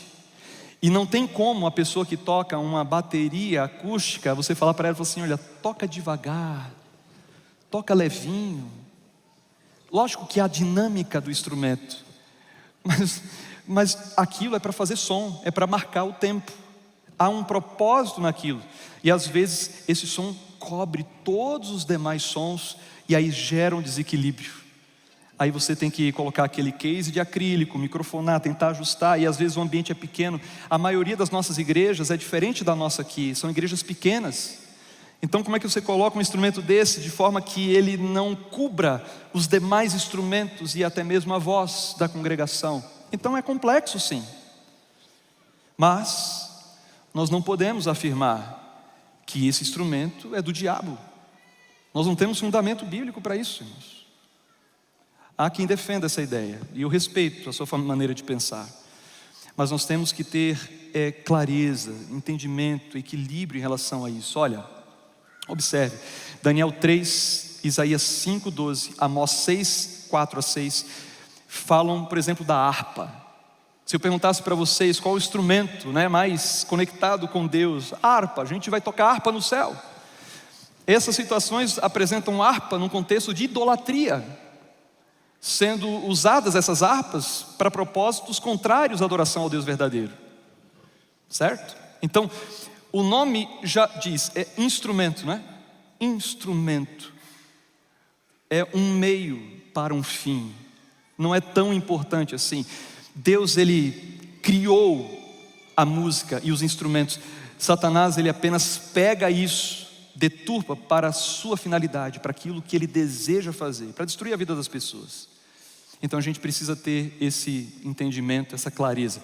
E não tem como a pessoa que toca uma bateria acústica, você falar para ela assim, olha, toca devagar, toca levinho. Lógico que há a dinâmica do instrumento, mas aquilo é para fazer som, é para marcar o tempo. Há um propósito naquilo. E às vezes esse som cobre todos os demais sons e aí gera um desequilíbrio. Aí você tem que colocar aquele case de acrílico, microfonar, tentar ajustar, e às vezes o ambiente é pequeno. A maioria das nossas igrejas é diferente da nossa aqui, são igrejas pequenas. Então como é que você coloca um instrumento desse de forma que ele não cubra os demais instrumentos e até mesmo a voz da congregação? Então é complexo sim. Mas nós não podemos afirmar que esse instrumento é do diabo. Nós não temos fundamento bíblico para isso, irmãos. Há quem defenda essa ideia, e eu respeito a sua maneira de pensar. Mas nós temos que ter clareza, entendimento, equilíbrio em relação a isso. Olha, observe, Daniel 3, Isaías 5, 12, Amós 6, 4 a 6, falam, por exemplo, da harpa. Se eu perguntasse para vocês qual o instrumento, né, mais conectado com Deus, harpa, a gente vai tocar harpa no céu. Essas situações apresentam harpa num contexto de idolatria, sendo usadas essas harpas para propósitos contrários à adoração ao Deus verdadeiro, certo? Então, o nome já diz, é instrumento, né? Instrumento é um meio para um fim, não é tão importante assim. Deus, Ele criou a música e os instrumentos. Satanás, ele apenas pega isso, deturpa para a sua finalidade, para aquilo que ele deseja fazer, para destruir a vida das pessoas. Então a gente precisa ter esse entendimento, essa clareza.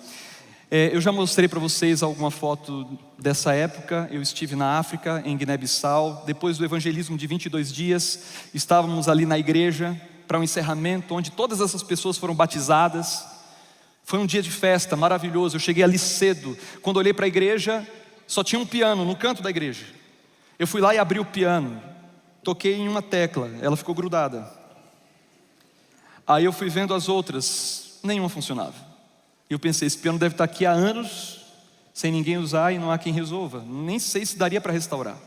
Eu já mostrei para vocês alguma foto dessa época. Eu estive na África, em Guiné-Bissau. Depois do evangelismo de 22 dias, estávamos ali na igreja para um encerramento, onde todas essas pessoas foram batizadas. Foi um dia de festa maravilhoso. Eu cheguei ali cedo. Quando olhei para a igreja, só tinha um piano no canto da igreja. Eu fui lá e abri o piano, toquei em uma tecla, ela ficou grudada. Aí eu fui vendo as outras, nenhuma funcionava. E eu pensei, esse piano deve estar aqui há anos, sem ninguém usar e não há quem resolva. Nem sei se daria para restaurar.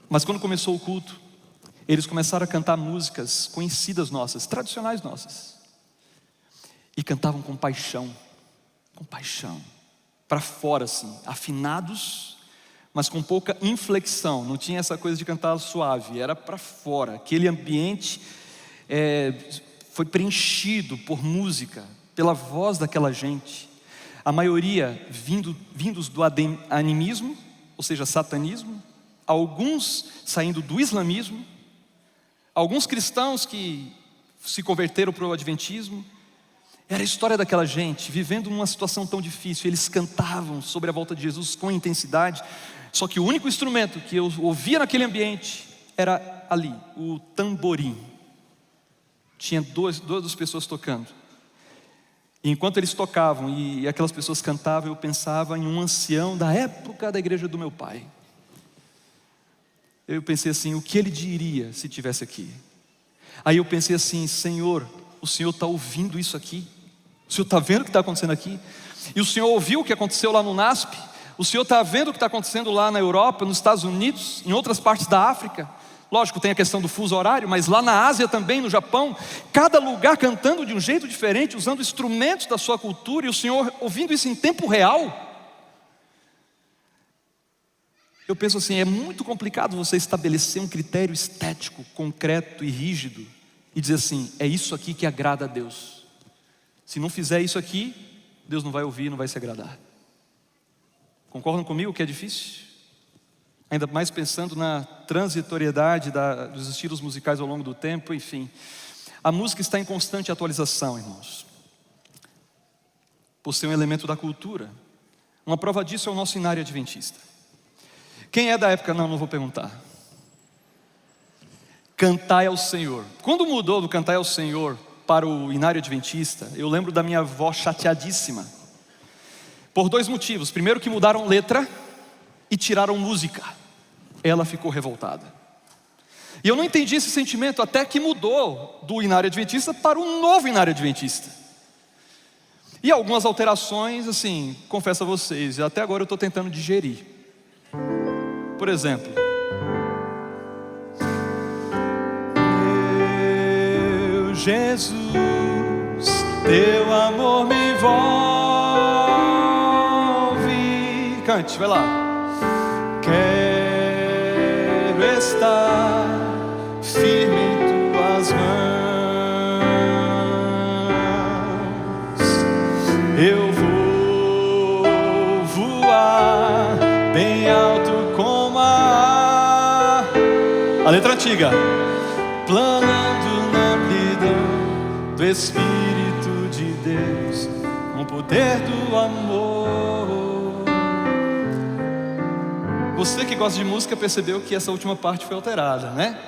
Mas quando começou o culto, eles começaram a cantar músicas conhecidas nossas, tradicionais nossas. E cantavam com paixão, para fora assim, afinados, mas com pouca inflexão. Não tinha essa coisa de cantar suave, era para fora. Aquele ambiente foi preenchido por música, pela voz daquela gente. A maioria vindos do animismo, ou seja, satanismo. Alguns saindo do islamismo. Alguns cristãos que se converteram para o adventismo. Era a história daquela gente, vivendo numa situação tão difícil. Eles cantavam sobre a volta de Jesus com intensidade. Só que o único instrumento que eu ouvia naquele ambiente era ali, o tamborim. Tinha duas pessoas tocando. E enquanto eles tocavam e aquelas pessoas cantavam, eu pensava em um ancião da época da igreja do meu pai. Eu pensei assim, o que ele diria se estivesse aqui? Aí eu pensei assim, Senhor, o Senhor está ouvindo isso aqui? O Senhor está vendo o que está acontecendo aqui? E o Senhor ouviu o que aconteceu lá no NASP? O Senhor está vendo o que está acontecendo lá na Europa, nos Estados Unidos, em outras partes da África? Lógico, tem a questão do fuso horário, mas lá na Ásia também, no Japão, cada lugar cantando de um jeito diferente, usando instrumentos da sua cultura, e o Senhor ouvindo isso em tempo real. Eu penso assim, é muito complicado você estabelecer um critério estético, concreto e rígido, e dizer assim, é isso aqui que agrada a Deus. Se não fizer isso aqui, Deus não vai ouvir, não vai se agradar. Concordam comigo que é difícil? Ainda mais pensando na transitoriedade dos estilos musicais ao longo do tempo, enfim. A música está em constante atualização, irmãos. Por ser um elemento da cultura. Uma prova disso é o nosso Inário Adventista. Quem é da época? Não vou perguntar. Cantai ao Senhor. Quando mudou do Cantai ao Senhor para o Inário Adventista, eu lembro da minha avó chateadíssima. Por 2 motivos. Primeiro que mudaram letra e tiraram música. Ela ficou revoltada. E eu não entendi esse sentimento até que mudou do Inário Adventista para o novo Inário Adventista. E algumas alterações, assim, confesso a vocês, até agora eu estou tentando digerir. Por exemplo, meu Jesus, teu amor me envolve. Cante, vai lá. Quero estar firme em tuas mãos. Eu vou voar bem alto como a letra antiga. Planando na amplidão do Espírito de Deus, com o poder do amor. Você que gosta de música percebeu que essa última parte foi alterada, né?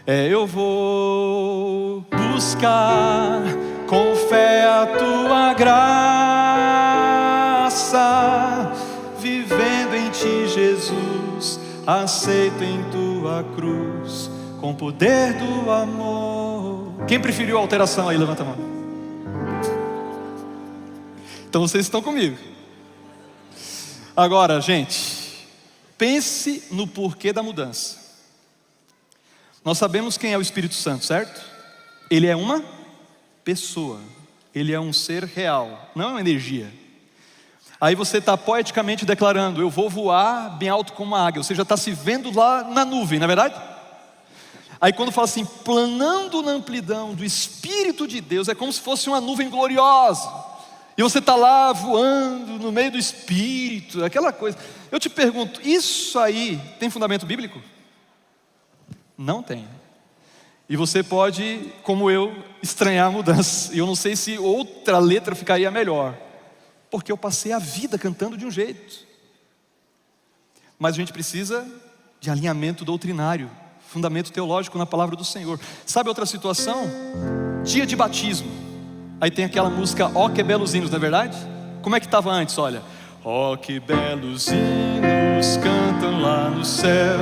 Eu vou buscar com fé a tua graça, vivendo em ti, Jesus, aceito em tua cruz, com o poder do amor. Quem preferiu a alteração aí, levanta a mão. Então vocês estão comigo. Agora, gente, pense no porquê da mudança. Nós sabemos quem é o Espírito Santo, certo? Ele é uma pessoa. Ele é um ser real, não é uma energia. Aí você está poeticamente declarando: eu vou voar bem alto como uma águia. Você já está se vendo lá na nuvem, não é verdade? Aí quando fala assim, planando na amplidão do Espírito de Deus, é como se fosse uma nuvem gloriosa. E você está lá voando no meio do Espírito, aquela coisa. Eu te pergunto, isso aí tem fundamento bíblico? Não tem. E você pode, como eu, estranhar a mudança. E eu não sei se outra letra ficaria melhor, porque eu passei a vida cantando de um jeito. Mas a gente precisa de alinhamento doutrinário, fundamento teológico na palavra do Senhor. Sabe outra situação? Dia de batismo. Aí tem aquela música, ó que belos hinos, não é verdade? Como é que estava antes? Olha, ó que belos hinos cantam lá no céu,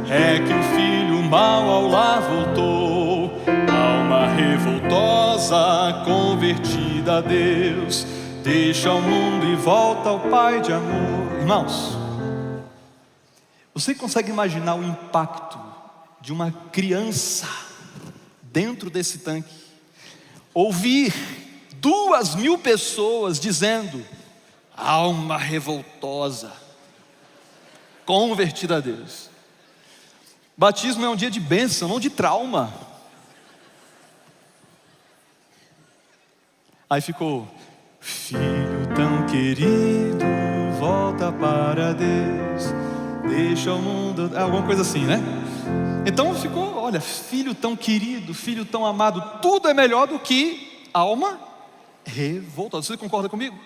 é que o filho mau ao lar voltou, alma revoltosa convertida a Deus, deixa o mundo e volta ao Pai de amor. Irmãos, você consegue imaginar o impacto de uma criança dentro desse tanque? Ouvir 2.000 pessoas dizendo, alma revoltosa convertida a Deus. Batismo é um dia de bênção, não de trauma. Aí ficou, filho tão querido, volta para Deus, deixa o mundo, alguma coisa assim, né? Então ficou, olha, filho tão querido, filho tão amado, tudo é melhor do que alma revoltosa. Você concorda comigo?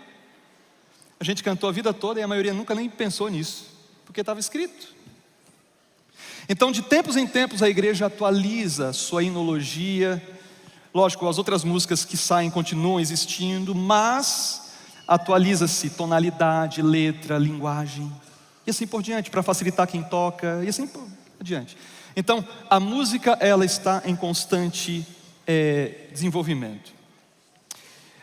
A gente cantou a vida toda e a maioria nunca nem pensou nisso, porque estava escrito. Então, de tempos em tempos, a igreja atualiza sua hinologia. Lógico, as outras músicas que saem continuam existindo, mas atualiza-se tonalidade, letra, linguagem, e assim por diante, para facilitar quem toca, e assim por diante. Então, a música, ela está em constante desenvolvimento.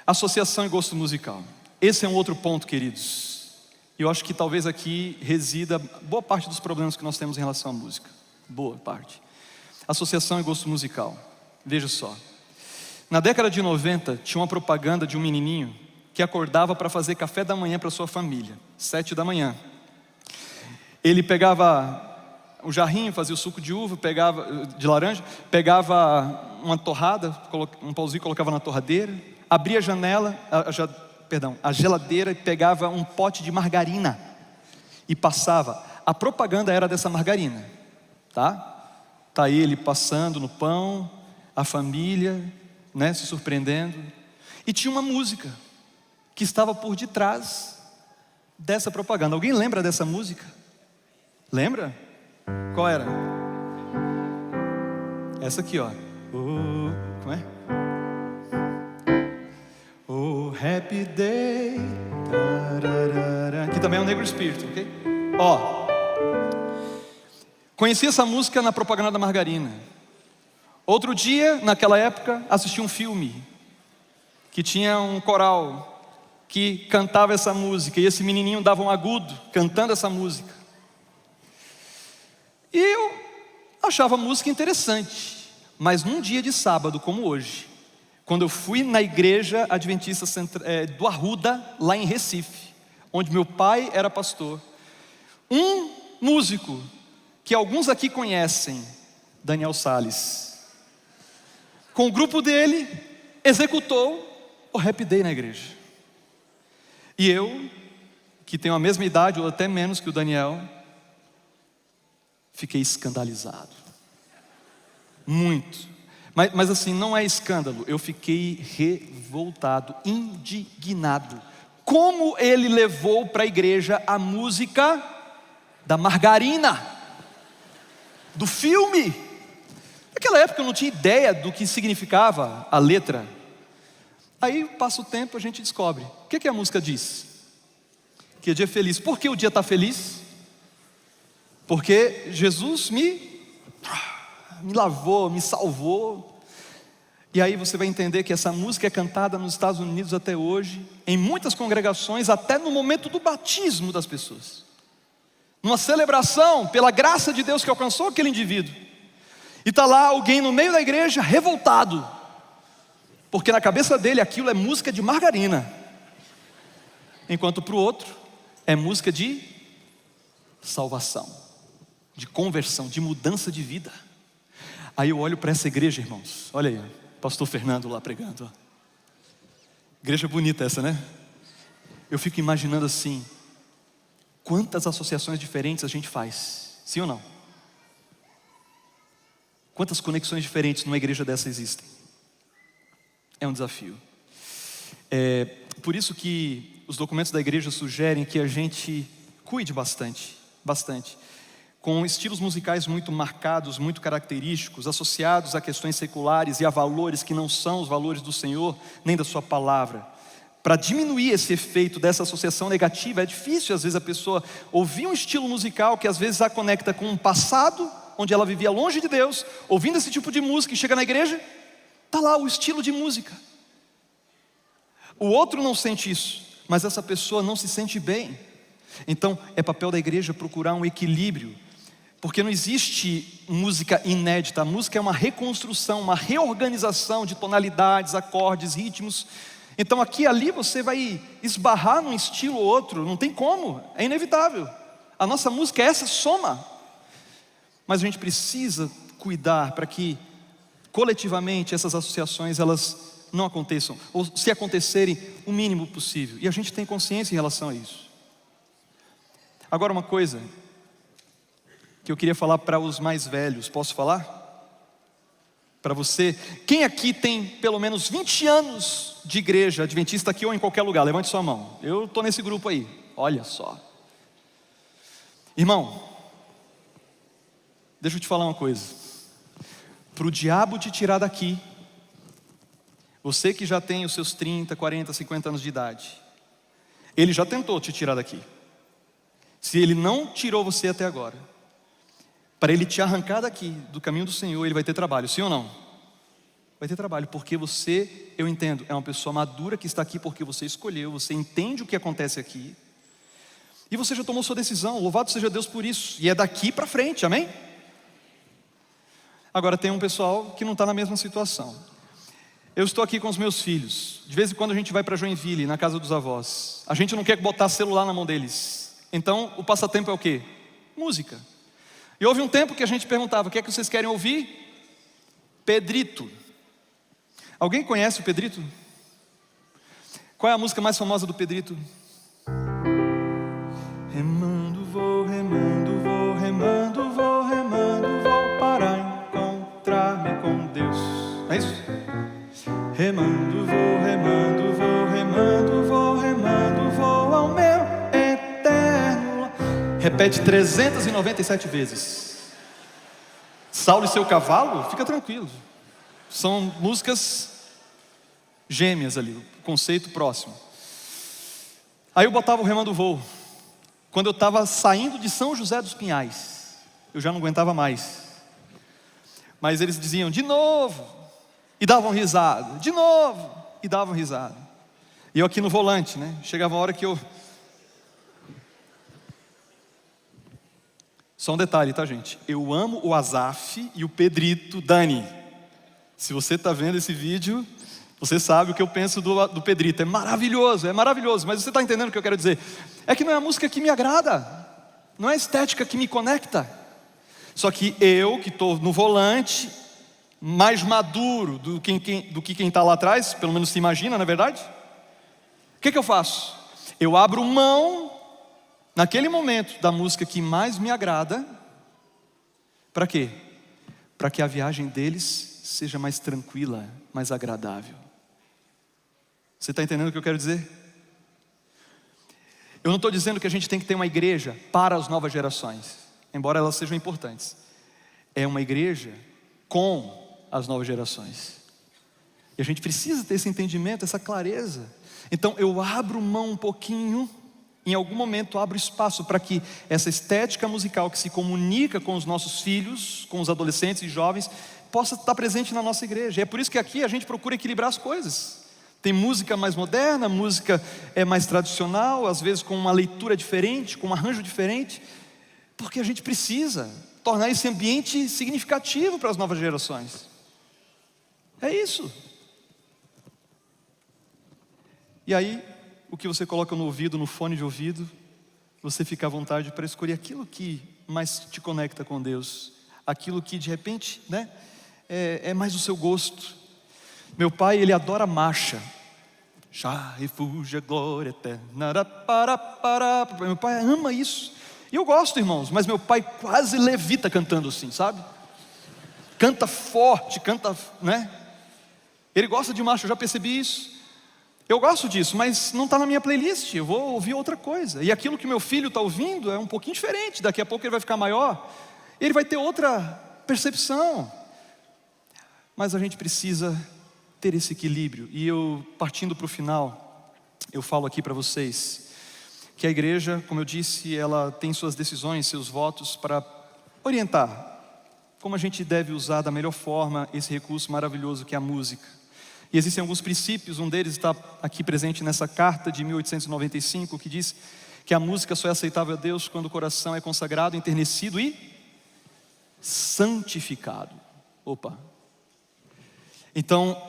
Associação e gosto musical. Esse é um outro ponto, queridos. E eu acho que talvez aqui resida boa parte dos problemas que nós temos em relação à música. Boa parte. Associação e gosto musical. Veja só. Na década de 90, tinha uma propaganda de um menininho que acordava para fazer café da manhã para sua família, 7 da manhã. Ele pegava o jarrinho, fazia o suco de uva, de laranja, pegava uma torrada, um pauzinho, colocava na torradeira, abria a janela, a geladeira e pegava um pote de margarina e passava. A propaganda era dessa margarina, tá? Tá ele passando no pão, a família, né, se surpreendendo. E tinha uma música que estava por detrás dessa propaganda. Alguém lembra dessa música? Lembra? Qual era? Essa aqui, ó. Oh, como é? Oh, happy day. Tararara. Aqui também é o Negro Espírito, ok? Ó, conheci essa música na propaganda da margarina. Outro dia, naquela época, assisti um filme que tinha um coral que cantava essa música, e esse menininho dava um agudo cantando essa música. E eu achava a música interessante, mas num dia de sábado como hoje, quando eu fui na igreja adventista do Arruda, lá em Recife, onde meu pai era pastor, um músico que alguns aqui conhecem, Daniel Salles, com o grupo dele, executou o Happy Day na igreja. E eu, que tenho a mesma idade ou até menos que o Daniel, fiquei escandalizado, muito, mas assim, não é escândalo, eu fiquei revoltado, indignado, como ele levou para a igreja a música da margarina, do filme. Naquela época eu não tinha ideia do que significava a letra. Aí passa o tempo, a gente descobre, o que a música diz? Que é dia feliz. Por que o dia está feliz? Porque Jesus me lavou, me salvou. E aí você vai entender que essa música é cantada nos Estados Unidos até hoje, em muitas congregações, até no momento do batismo das pessoas. Numa celebração pela graça de Deus que alcançou aquele indivíduo. E está lá alguém no meio da igreja revoltado, porque na cabeça dele aquilo é música de margarina, enquanto para o outro é música de salvação, de conversão, de mudança de vida. Aí eu olho para essa igreja, irmãos, olha aí, pastor Fernando lá pregando, ó. Igreja bonita essa, né? Eu fico imaginando assim, quantas associações diferentes a gente faz, sim ou não? Quantas conexões diferentes numa igreja dessa existem? É um desafio. Por isso que os documentos da igreja sugerem que a gente cuide bastante, com estilos musicais muito marcados, muito característicos, associados a questões seculares e a valores que não são os valores do Senhor, nem da sua palavra. Para diminuir esse efeito dessa associação negativa, é difícil às vezes a pessoa ouvir um estilo musical que às vezes a conecta com um passado, onde ela vivia longe de Deus, ouvindo esse tipo de música e chega na igreja, está lá o estilo de música. O outro não sente isso, mas essa pessoa não se sente bem. Então é papel da igreja procurar um equilíbrio, porque não existe música inédita. A música é uma reconstrução, uma reorganização de tonalidades, acordes, ritmos. Então aqui e ali você vai esbarrar num estilo ou outro, não tem como, é inevitável. A nossa música é essa soma. Mas a gente precisa cuidar para que coletivamente essas associações elas não aconteçam, ou se acontecerem, o mínimo possível. E a gente tem consciência em relação a isso. Agora uma coisa que eu queria falar para os mais velhos, posso falar? Para você, quem aqui tem pelo menos 20 anos de igreja adventista aqui ou em qualquer lugar? Levante sua mão. Eu estou nesse grupo aí, olha só. Irmão, deixa eu te falar uma coisa. Para o diabo te tirar daqui, você que já tem os seus 30, 40, 50 anos de idade, ele já tentou te tirar daqui. Se ele não tirou você até agora, para ele te arrancar daqui, do caminho do Senhor, ele vai ter trabalho, sim ou não? Vai ter trabalho, porque você, eu entendo, é uma pessoa madura que está aqui porque você escolheu, você entende o que acontece aqui, e você já tomou sua decisão, louvado seja Deus por isso, e é daqui para frente, amém? Agora tem um pessoal que não está na mesma situação. Eu estou aqui com os meus filhos, de vez em quando a gente vai para Joinville, na casa dos avós, a gente não quer botar celular na mão deles, então o passatempo é o quê? Música. E houve um tempo que a gente perguntava, o que é que vocês querem ouvir? Pedrito. Alguém conhece o Pedrito? Qual é a música mais famosa do Pedrito? Remando vou, remando vou, remando vou, remando vou, para encontrar-me com Deus. Não é isso? Remando vou, remando vou, remando vou, remando vou ao meu eterno. Repete 397 vezes. Saulo e seu cavalo, fica tranquilo. São músicas gêmeas ali, o conceito próximo. Aí eu botava o Remando Voo. Quando eu estava saindo de São José dos Pinhais, eu já não aguentava mais. Mas eles diziam, de novo, e davam risada, de novo, e davam risada. E eu aqui no volante, né? Chegava a hora que eu... Só um detalhe, tá, gente? Eu amo o Azaf e o Pedrito Dani. Se você está vendo esse vídeo, você sabe o que eu penso do Pedrito. É maravilhoso, mas você está entendendo o que eu quero dizer? É que não é a música que me agrada, não é a estética que me conecta. Só que eu, que estou no volante, mais maduro do que quem está lá atrás, pelo menos se imagina, não é verdade? O que eu faço? Eu abro mão, naquele momento, da música que mais me agrada. Para quê? Para que a viagem deles seja mais tranquila, mais agradável. Você está entendendo o que eu quero dizer? Eu não estou dizendo que a gente tem que ter uma igreja para as novas gerações, embora elas sejam importantes. É uma igreja com as novas gerações. E a gente precisa ter esse entendimento, essa clareza. Então eu abro mão um pouquinho, em algum momento abro espaço para que essa estética musical que se comunica com os nossos filhos, com os adolescentes e jovens, possa estar presente na nossa igreja. É por isso que aqui a gente procura equilibrar as coisas. Tem música mais moderna, música mais tradicional, às vezes com uma leitura diferente, com um arranjo diferente, porque a gente precisa tornar esse ambiente significativo para as novas gerações. É isso. E aí, o que você coloca no ouvido, no fone de ouvido, você fica à vontade para escolher aquilo que mais te conecta com Deus, aquilo que de repente, né, é mais o seu gosto. Meu pai, ele adora marcha. Já refúgio a glória eterna. Meu pai ama isso. E eu gosto, irmãos, mas meu pai quase levita cantando assim, sabe? Canta forte, canta, né? Ele gosta de marcha, eu já percebi isso. Eu gosto disso, mas não está na minha playlist, eu vou ouvir outra coisa. E aquilo que meu filho está ouvindo é um pouquinho diferente. Daqui a pouco ele vai ficar maior, ele vai ter outra percepção. Mas a gente precisa ter esse equilíbrio. E eu, partindo para o final, eu falo aqui para vocês que a igreja, como eu disse, ela tem suas decisões, seus votos para orientar como a gente deve usar da melhor forma esse recurso maravilhoso que é a música. E existem alguns princípios, um deles está aqui presente nessa carta de 1895, que diz que a música só é aceitável a Deus quando o coração é consagrado, enternecido e santificado. Opa! Então,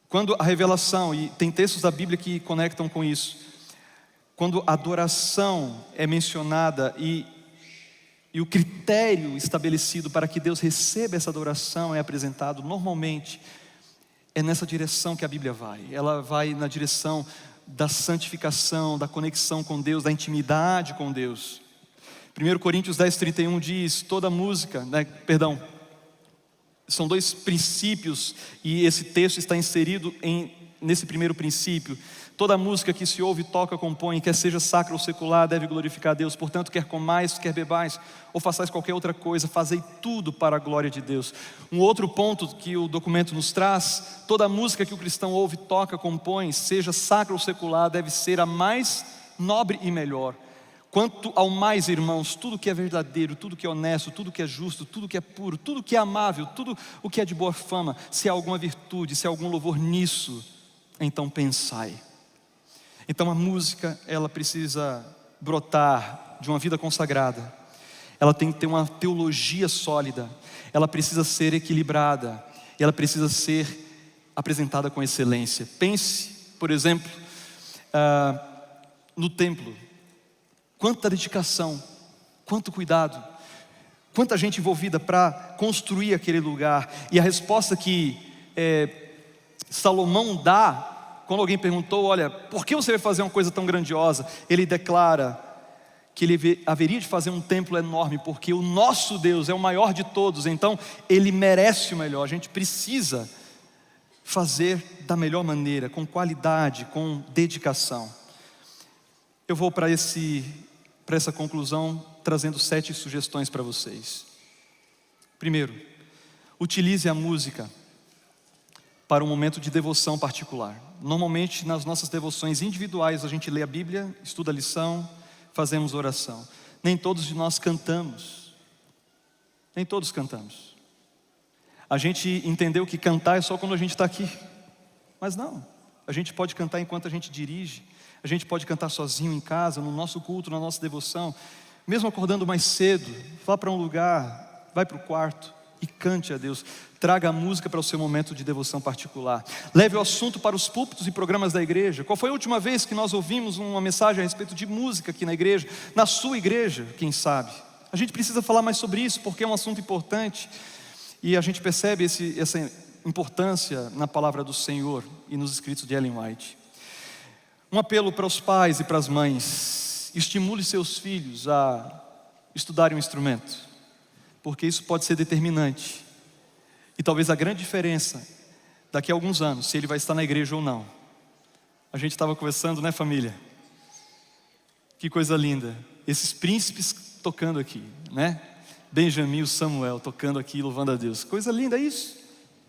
quando a revelação, e tem textos da Bíblia que conectam com isso, quando a adoração é mencionada e o critério estabelecido para que Deus receba essa adoração é apresentado, normalmente é nessa direção que a Bíblia vai. Ela vai na direção da santificação, da conexão com Deus, da intimidade com Deus. 1 Coríntios 10:31 diz, toda música, são dois princípios, e esse texto está inserido nesse primeiro princípio. Toda música que se ouve, toca, compõe, quer seja sacra ou secular, deve glorificar a Deus. Portanto, quer comais, quer bebais, ou façais qualquer outra coisa, fazei tudo para a glória de Deus. Um outro ponto que o documento nos traz, toda música que o cristão ouve, toca, compõe, seja sacra ou secular, deve ser a mais nobre e melhor. Quanto ao mais, irmãos, tudo que é verdadeiro, tudo que é honesto, tudo que é justo, tudo que é puro, tudo que é amável, tudo o que é de boa fama, se há alguma virtude, se há algum louvor nisso, então pensai. Então a música, ela precisa brotar de uma vida consagrada. Ela tem que ter uma teologia sólida. Ela precisa ser equilibrada. E ela precisa ser apresentada com excelência. Pense, por exemplo, no templo. Quanta dedicação, quanto cuidado, quanta gente envolvida para construir aquele lugar. E a resposta que Salomão dá, quando alguém perguntou, olha, por que você vai fazer uma coisa tão grandiosa? Ele declara que ele haveria de fazer um templo enorme, porque o nosso Deus é o maior de todos, então Ele merece o melhor. A gente precisa fazer da melhor maneira, com qualidade, com dedicação. Eu vou para essa conclusão, trazendo 7 sugestões para vocês. Primeiro, utilize a música para um momento de devoção particular. Normalmente nas nossas devoções individuais a gente lê a Bíblia, estuda a lição, fazemos oração. Nem todos de nós cantamos. Nem todos cantamos. A gente entendeu que cantar é só quando a gente está aqui. Mas não, a gente pode cantar enquanto a gente dirige. A gente pode cantar sozinho em casa, no nosso culto, na nossa devoção. Mesmo acordando mais cedo, vá para um lugar, vai para o quarto e cante a Deus. Traga a música para o seu momento de devoção particular. Leve o assunto para os púlpitos e programas da igreja. Qual foi a última vez que nós ouvimos uma mensagem a respeito de música aqui na igreja? Na sua igreja, quem sabe? A gente precisa falar mais sobre isso, porque é um assunto importante. E a gente percebe essa importância na palavra do Senhor e nos escritos de Ellen White. Um apelo para os pais e para as mães: estimule seus filhos a estudarem um instrumento, porque isso pode ser determinante. E talvez a grande diferença, daqui a alguns anos, se ele vai estar na igreja ou não. A gente estava conversando, né, família? Que coisa linda, esses príncipes tocando aqui, né? Benjamin e o Samuel tocando aqui, louvando a Deus. Coisa linda isso.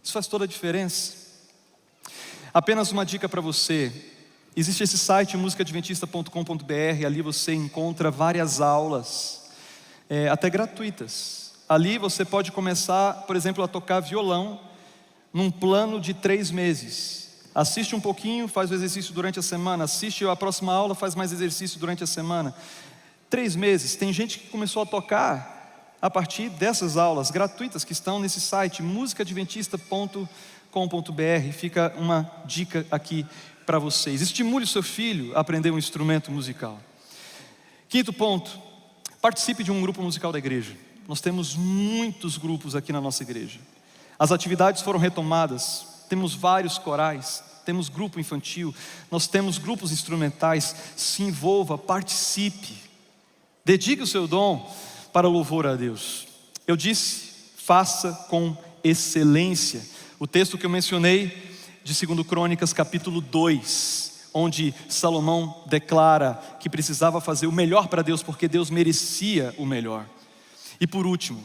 Isso faz toda a diferença. Apenas uma dica para você. Existe esse site musicaadventista.com.br. Ali você encontra várias aulas, até gratuitas, Ali você pode começar, por exemplo, a tocar violão num plano de 3 meses. Assiste um pouquinho, faz o exercício durante a semana. Assiste a próxima aula, faz mais exercício durante a semana. 3 meses. Tem gente que começou a tocar a partir dessas aulas gratuitas que estão nesse site, musicaadventista.com.br. Fica uma dica aqui para vocês. Estimule o seu filho a aprender um instrumento musical. 5º ponto, participe de um grupo musical da igreja. Nós temos muitos grupos aqui na nossa igreja. As atividades foram retomadas, temos vários corais, temos grupo infantil, nós temos grupos instrumentais. Se envolva, participe, dedique o seu dom para louvor a Deus. Eu disse, faça com excelência. O texto que eu mencionei de 2 Crônicas capítulo 2, onde Salomão declara que precisava fazer o melhor para Deus, porque Deus merecia o melhor. E por último,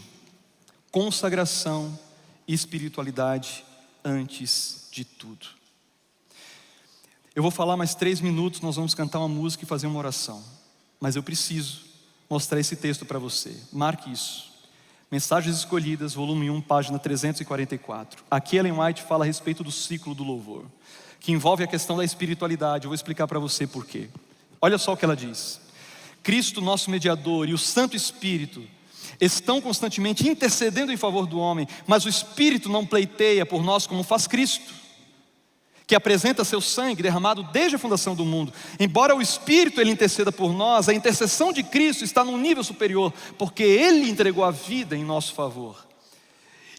consagração e espiritualidade antes de tudo. Eu vou falar mais 3 minutos, nós vamos cantar uma música e fazer uma oração. Mas eu preciso mostrar esse texto para você. Marque isso. Mensagens Escolhidas, volume 1, página 344. Aqui Ellen White fala a respeito do ciclo do louvor, que envolve a questão da espiritualidade. Eu vou explicar para você por quê. Olha só o que ela diz. Cristo, nosso mediador, e o Santo Espírito estão constantemente intercedendo em favor do homem, mas o Espírito não pleiteia por nós como faz Cristo, que apresenta seu sangue derramado desde a fundação do mundo. Embora o Espírito ele interceda por nós, a intercessão de Cristo está num nível superior, porque Ele entregou a vida em nosso favor.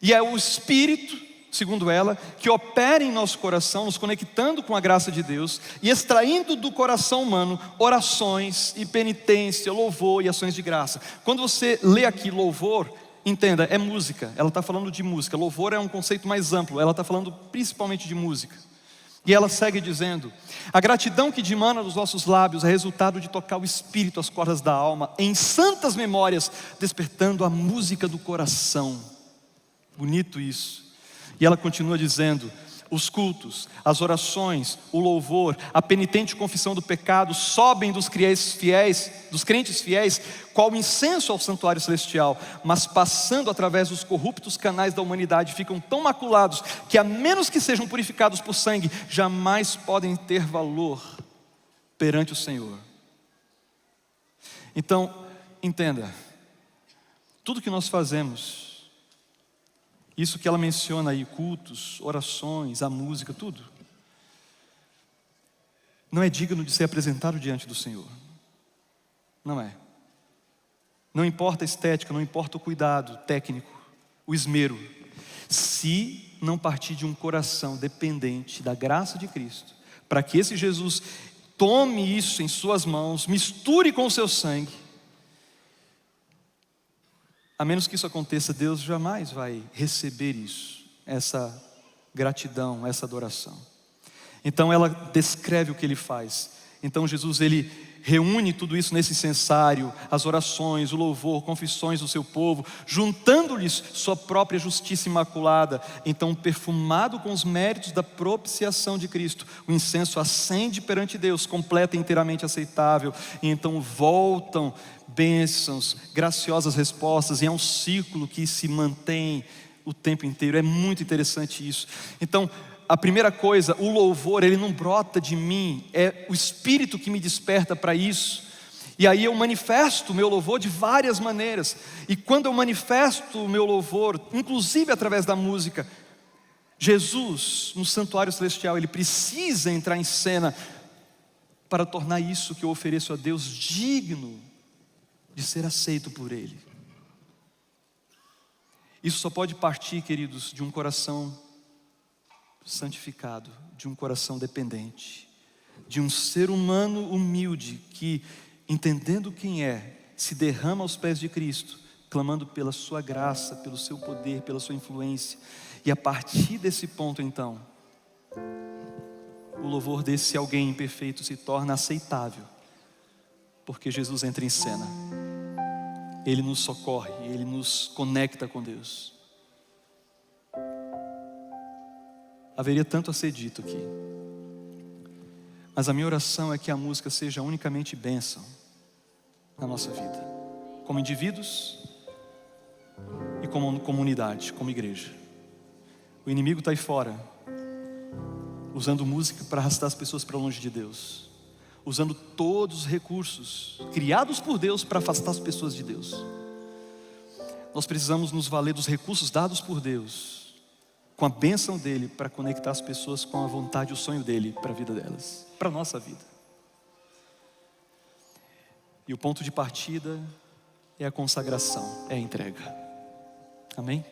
E é o Espírito, segundo ela, que opera em nosso coração, nos conectando com a graça de Deus e extraindo do coração humano orações e penitência, louvor e ações de graça. Quando você lê aqui louvor, entenda, é música. Ela está falando de música. Louvor é um conceito mais amplo. Ela está falando principalmente de música. E ela segue dizendo: a gratidão que dimana dos nossos lábios é resultado de tocar o Espírito às cordas da alma, em santas memórias, despertando a música do coração. Bonito isso. E ela continua dizendo: os cultos, as orações, o louvor, a penitente confissão do pecado sobem dos crentes fiéis, qual incenso ao santuário celestial, mas passando através dos corruptos canais da humanidade, ficam tão maculados que, a menos que sejam purificados por sangue, jamais podem ter valor perante o Senhor. Então, entenda, tudo que nós fazemos, isso que ela menciona aí, cultos, orações, a música, tudo, não é digno de ser apresentado diante do Senhor. Não é. Não importa a estética, não importa o cuidado técnico, o esmero, se não partir de um coração dependente da graça de Cristo, para que esse Jesus tome isso em suas mãos, misture com o seu sangue. A menos que isso aconteça, Deus jamais vai receber isso, essa gratidão, essa adoração. Então ela descreve o que Ele faz. Então Jesus, Ele reúne tudo isso nesse incensário, as orações, o louvor, confissões do seu povo, juntando-lhes sua própria justiça imaculada. Então, perfumado com os méritos da propiciação de Cristo, o incenso ascende perante Deus, completo e inteiramente aceitável. E então voltam bênçãos, graciosas respostas, e é um ciclo que se mantém o tempo inteiro. É muito interessante isso. Então, a primeira coisa, o louvor, ele não brota de mim, é o Espírito que me desperta para isso. E aí eu manifesto o meu louvor de várias maneiras. E quando eu manifesto o meu louvor, inclusive através da música, Jesus, no santuário celestial, Ele precisa entrar em cena para tornar isso que eu ofereço a Deus digno de ser aceito por Ele. Isso só pode partir, queridos, de um coração santificado, de um coração dependente, de um ser humano humilde que, entendendo quem é, se derrama aos pés de Cristo, clamando pela sua graça, pelo seu poder, pela sua influência. E a partir desse ponto, então, o louvor desse alguém imperfeito se torna aceitável, porque Jesus entra em cena. Ele nos socorre, Ele nos conecta com Deus. Haveria tanto a ser dito aqui, mas a minha oração é que a música seja unicamente bênção na nossa vida, como indivíduos como comunidade, como igreja. O inimigo está aí fora, usando música para arrastar as pessoas para longe de Deus, usando todos os recursos criados por Deus para afastar as pessoas de Deus. Nós precisamos nos valer dos recursos dados por Deus, com a bênção dEle, para conectar as pessoas com a vontade e o sonho dEle para a vida delas, para a nossa vida. E o ponto de partida é a consagração, é a entrega. Amém?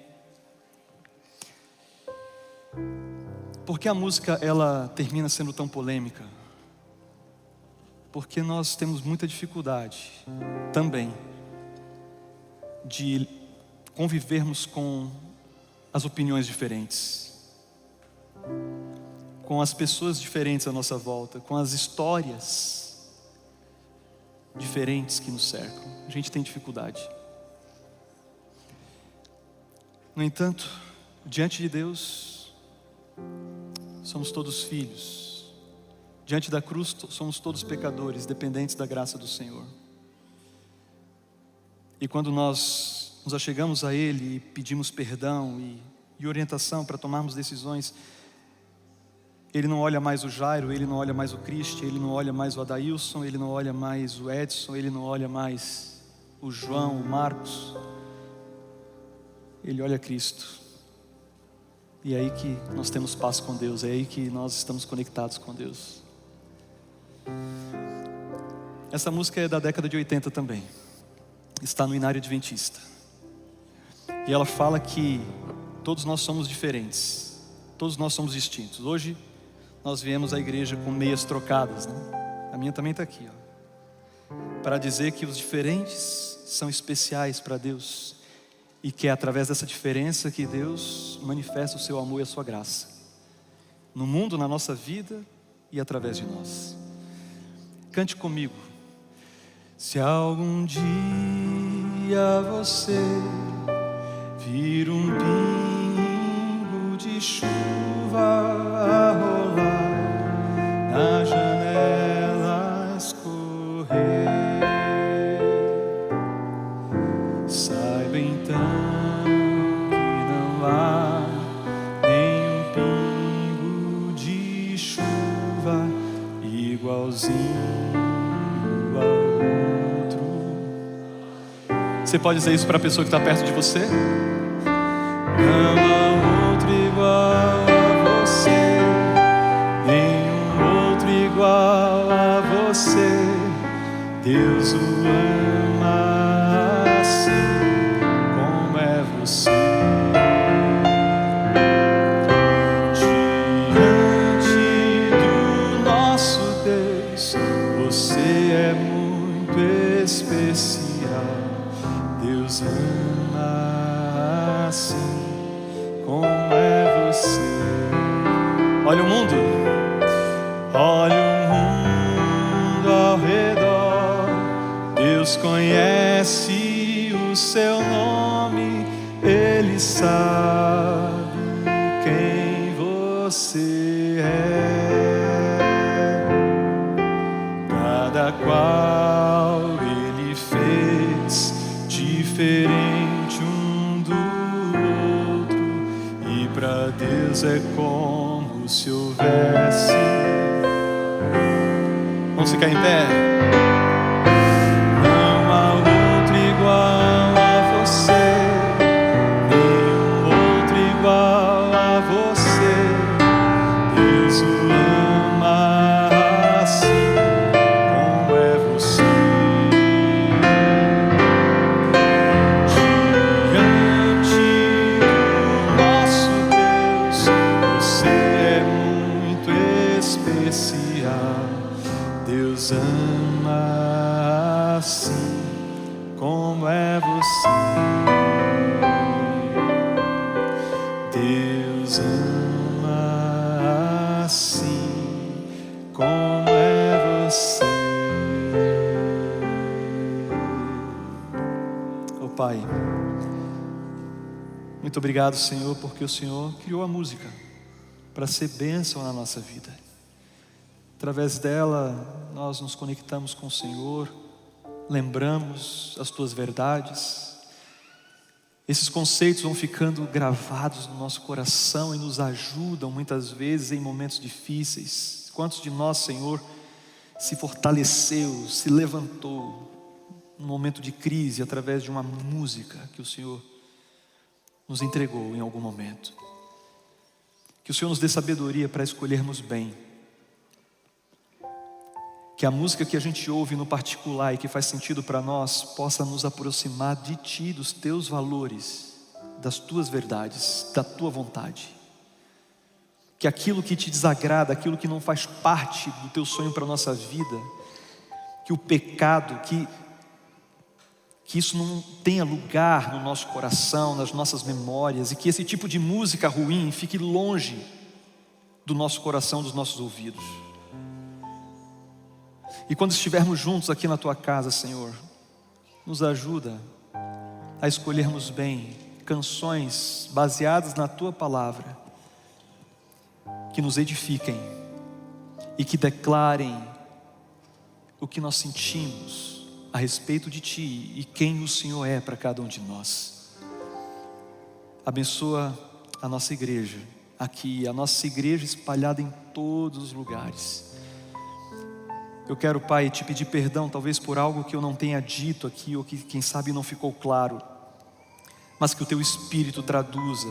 Por que a música ela termina sendo tão polêmica? Porque nós temos muita dificuldade também de convivermos com as opiniões diferentes, com as pessoas diferentes à nossa volta, com as histórias diferentes que nos cercam. A gente tem dificuldade. No entanto, diante de Deus, somos todos filhos. Diante da cruz, somos todos pecadores, dependentes da graça do Senhor. E quando nós nos achegamos a Ele e pedimos perdão e orientação para tomarmos decisões, Ele não olha mais o Jairo, Ele não olha mais o Cristian, Ele não olha mais o Adailson, Ele não olha mais o Edson, Ele não olha mais o João, o Marcos. Ele olha Cristo. E é aí que nós temos paz com Deus, é aí que nós estamos conectados com Deus. Essa música é da década de 80 também. Está no Inário Adventista. E ela fala que todos nós somos diferentes, todos nós somos distintos. Hoje nós viemos à igreja com meias trocadas, né? A minha também está aqui, ó, para dizer que os diferentes são especiais para Deus, e que é através dessa diferença que Deus manifesta o seu amor e a sua graça no mundo, na nossa vida e através de nós. Cante comigo. Se algum dia você vir um pingo de chuva a rolar na janela escorrer, saiba então que não há nenhum pingo de chuva igualzinho ao outro. Você pode dizer isso para a pessoa que está perto de você? Não há outro igual a você, nenhum outro igual a você. Deus o ama assim como é você. Diante do nosso Deus, você é muito especial. Deus ama assim como é você. Olha o mundo, olha o mundo ao redor. Deus conhece o seu nome, Ele sabe quem você é. Cada qual Ele fez diferente um do outro, e para Deus é como se houvesse. Vamos ficar em pé? Não há outro igual a você, nenhum outro igual a você. Deus o ama assim como é você. Deus ama assim como é você. Deus ama assim como é você. Oh Pai, muito obrigado, Senhor, porque o Senhor criou a música para ser bênção na nossa vida. Através dela, nós nos conectamos com o Senhor, lembramos as Tuas verdades, Esses conceitos vão ficando gravados no nosso coração e nos ajudam muitas vezes em momentos difíceis. Quantos de nós, Senhor, se fortaleceu, se levantou num momento de crise através de uma música que o Senhor nos entregou em algum momento? Que o Senhor nos dê sabedoria para escolhermos bem. Que a música que a gente ouve no particular e que faz sentido para nós possa nos aproximar de Ti, dos Teus valores, das Tuas verdades, da Tua vontade. Que aquilo que Te desagrada, aquilo que não faz parte do Teu sonho para a nossa vida, que o pecado, que isso não tenha lugar no nosso coração, nas nossas memórias, e que esse tipo de música ruim fique longe do nosso coração, dos nossos ouvidos. E quando estivermos juntos aqui na Tua casa, Senhor, nos ajuda a escolhermos bem canções baseadas na Tua palavra, que nos edifiquem e que declarem o que nós sentimos a respeito de Ti e quem o Senhor é para cada um de nós. Abençoa a nossa igreja aqui, a nossa igreja espalhada em todos os lugares. Eu quero, Pai, Te pedir perdão talvez por algo que eu não tenha dito aqui, ou que quem sabe não ficou claro, mas que o Teu Espírito traduza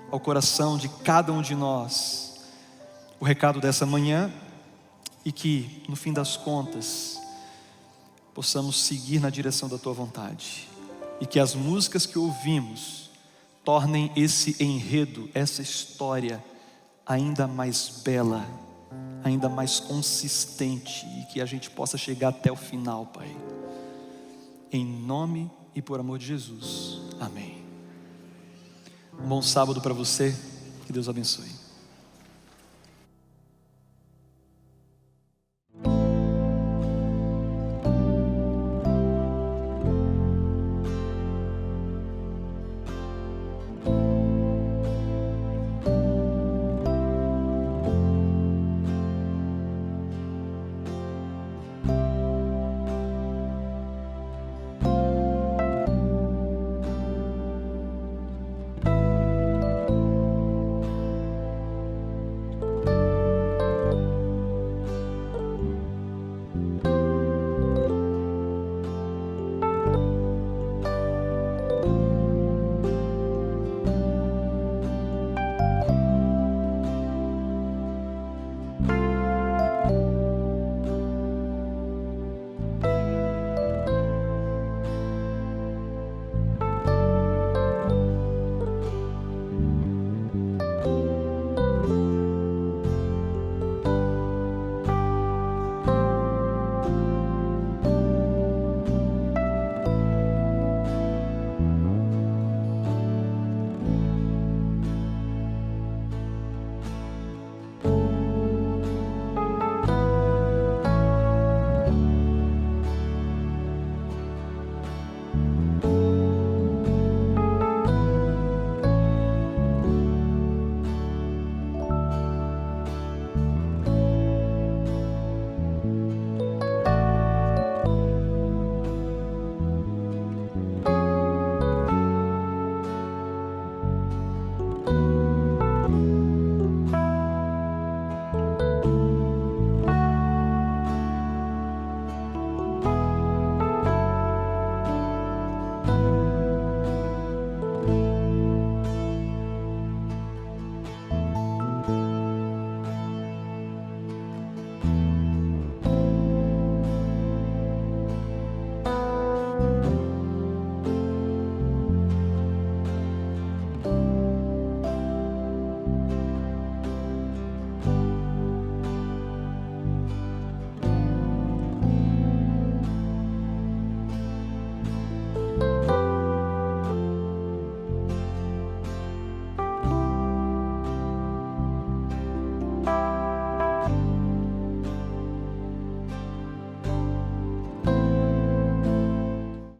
ao coração de cada um de nós o recado dessa manhã, e que no fim das contas possamos seguir na direção da Tua vontade, e que as músicas que ouvimos tornem esse enredo, essa história ainda mais bela, ainda mais consistente, e que a gente possa chegar até o final, Pai. Em nome e por amor de Jesus, amém. Um bom sábado para você, que Deus abençoe.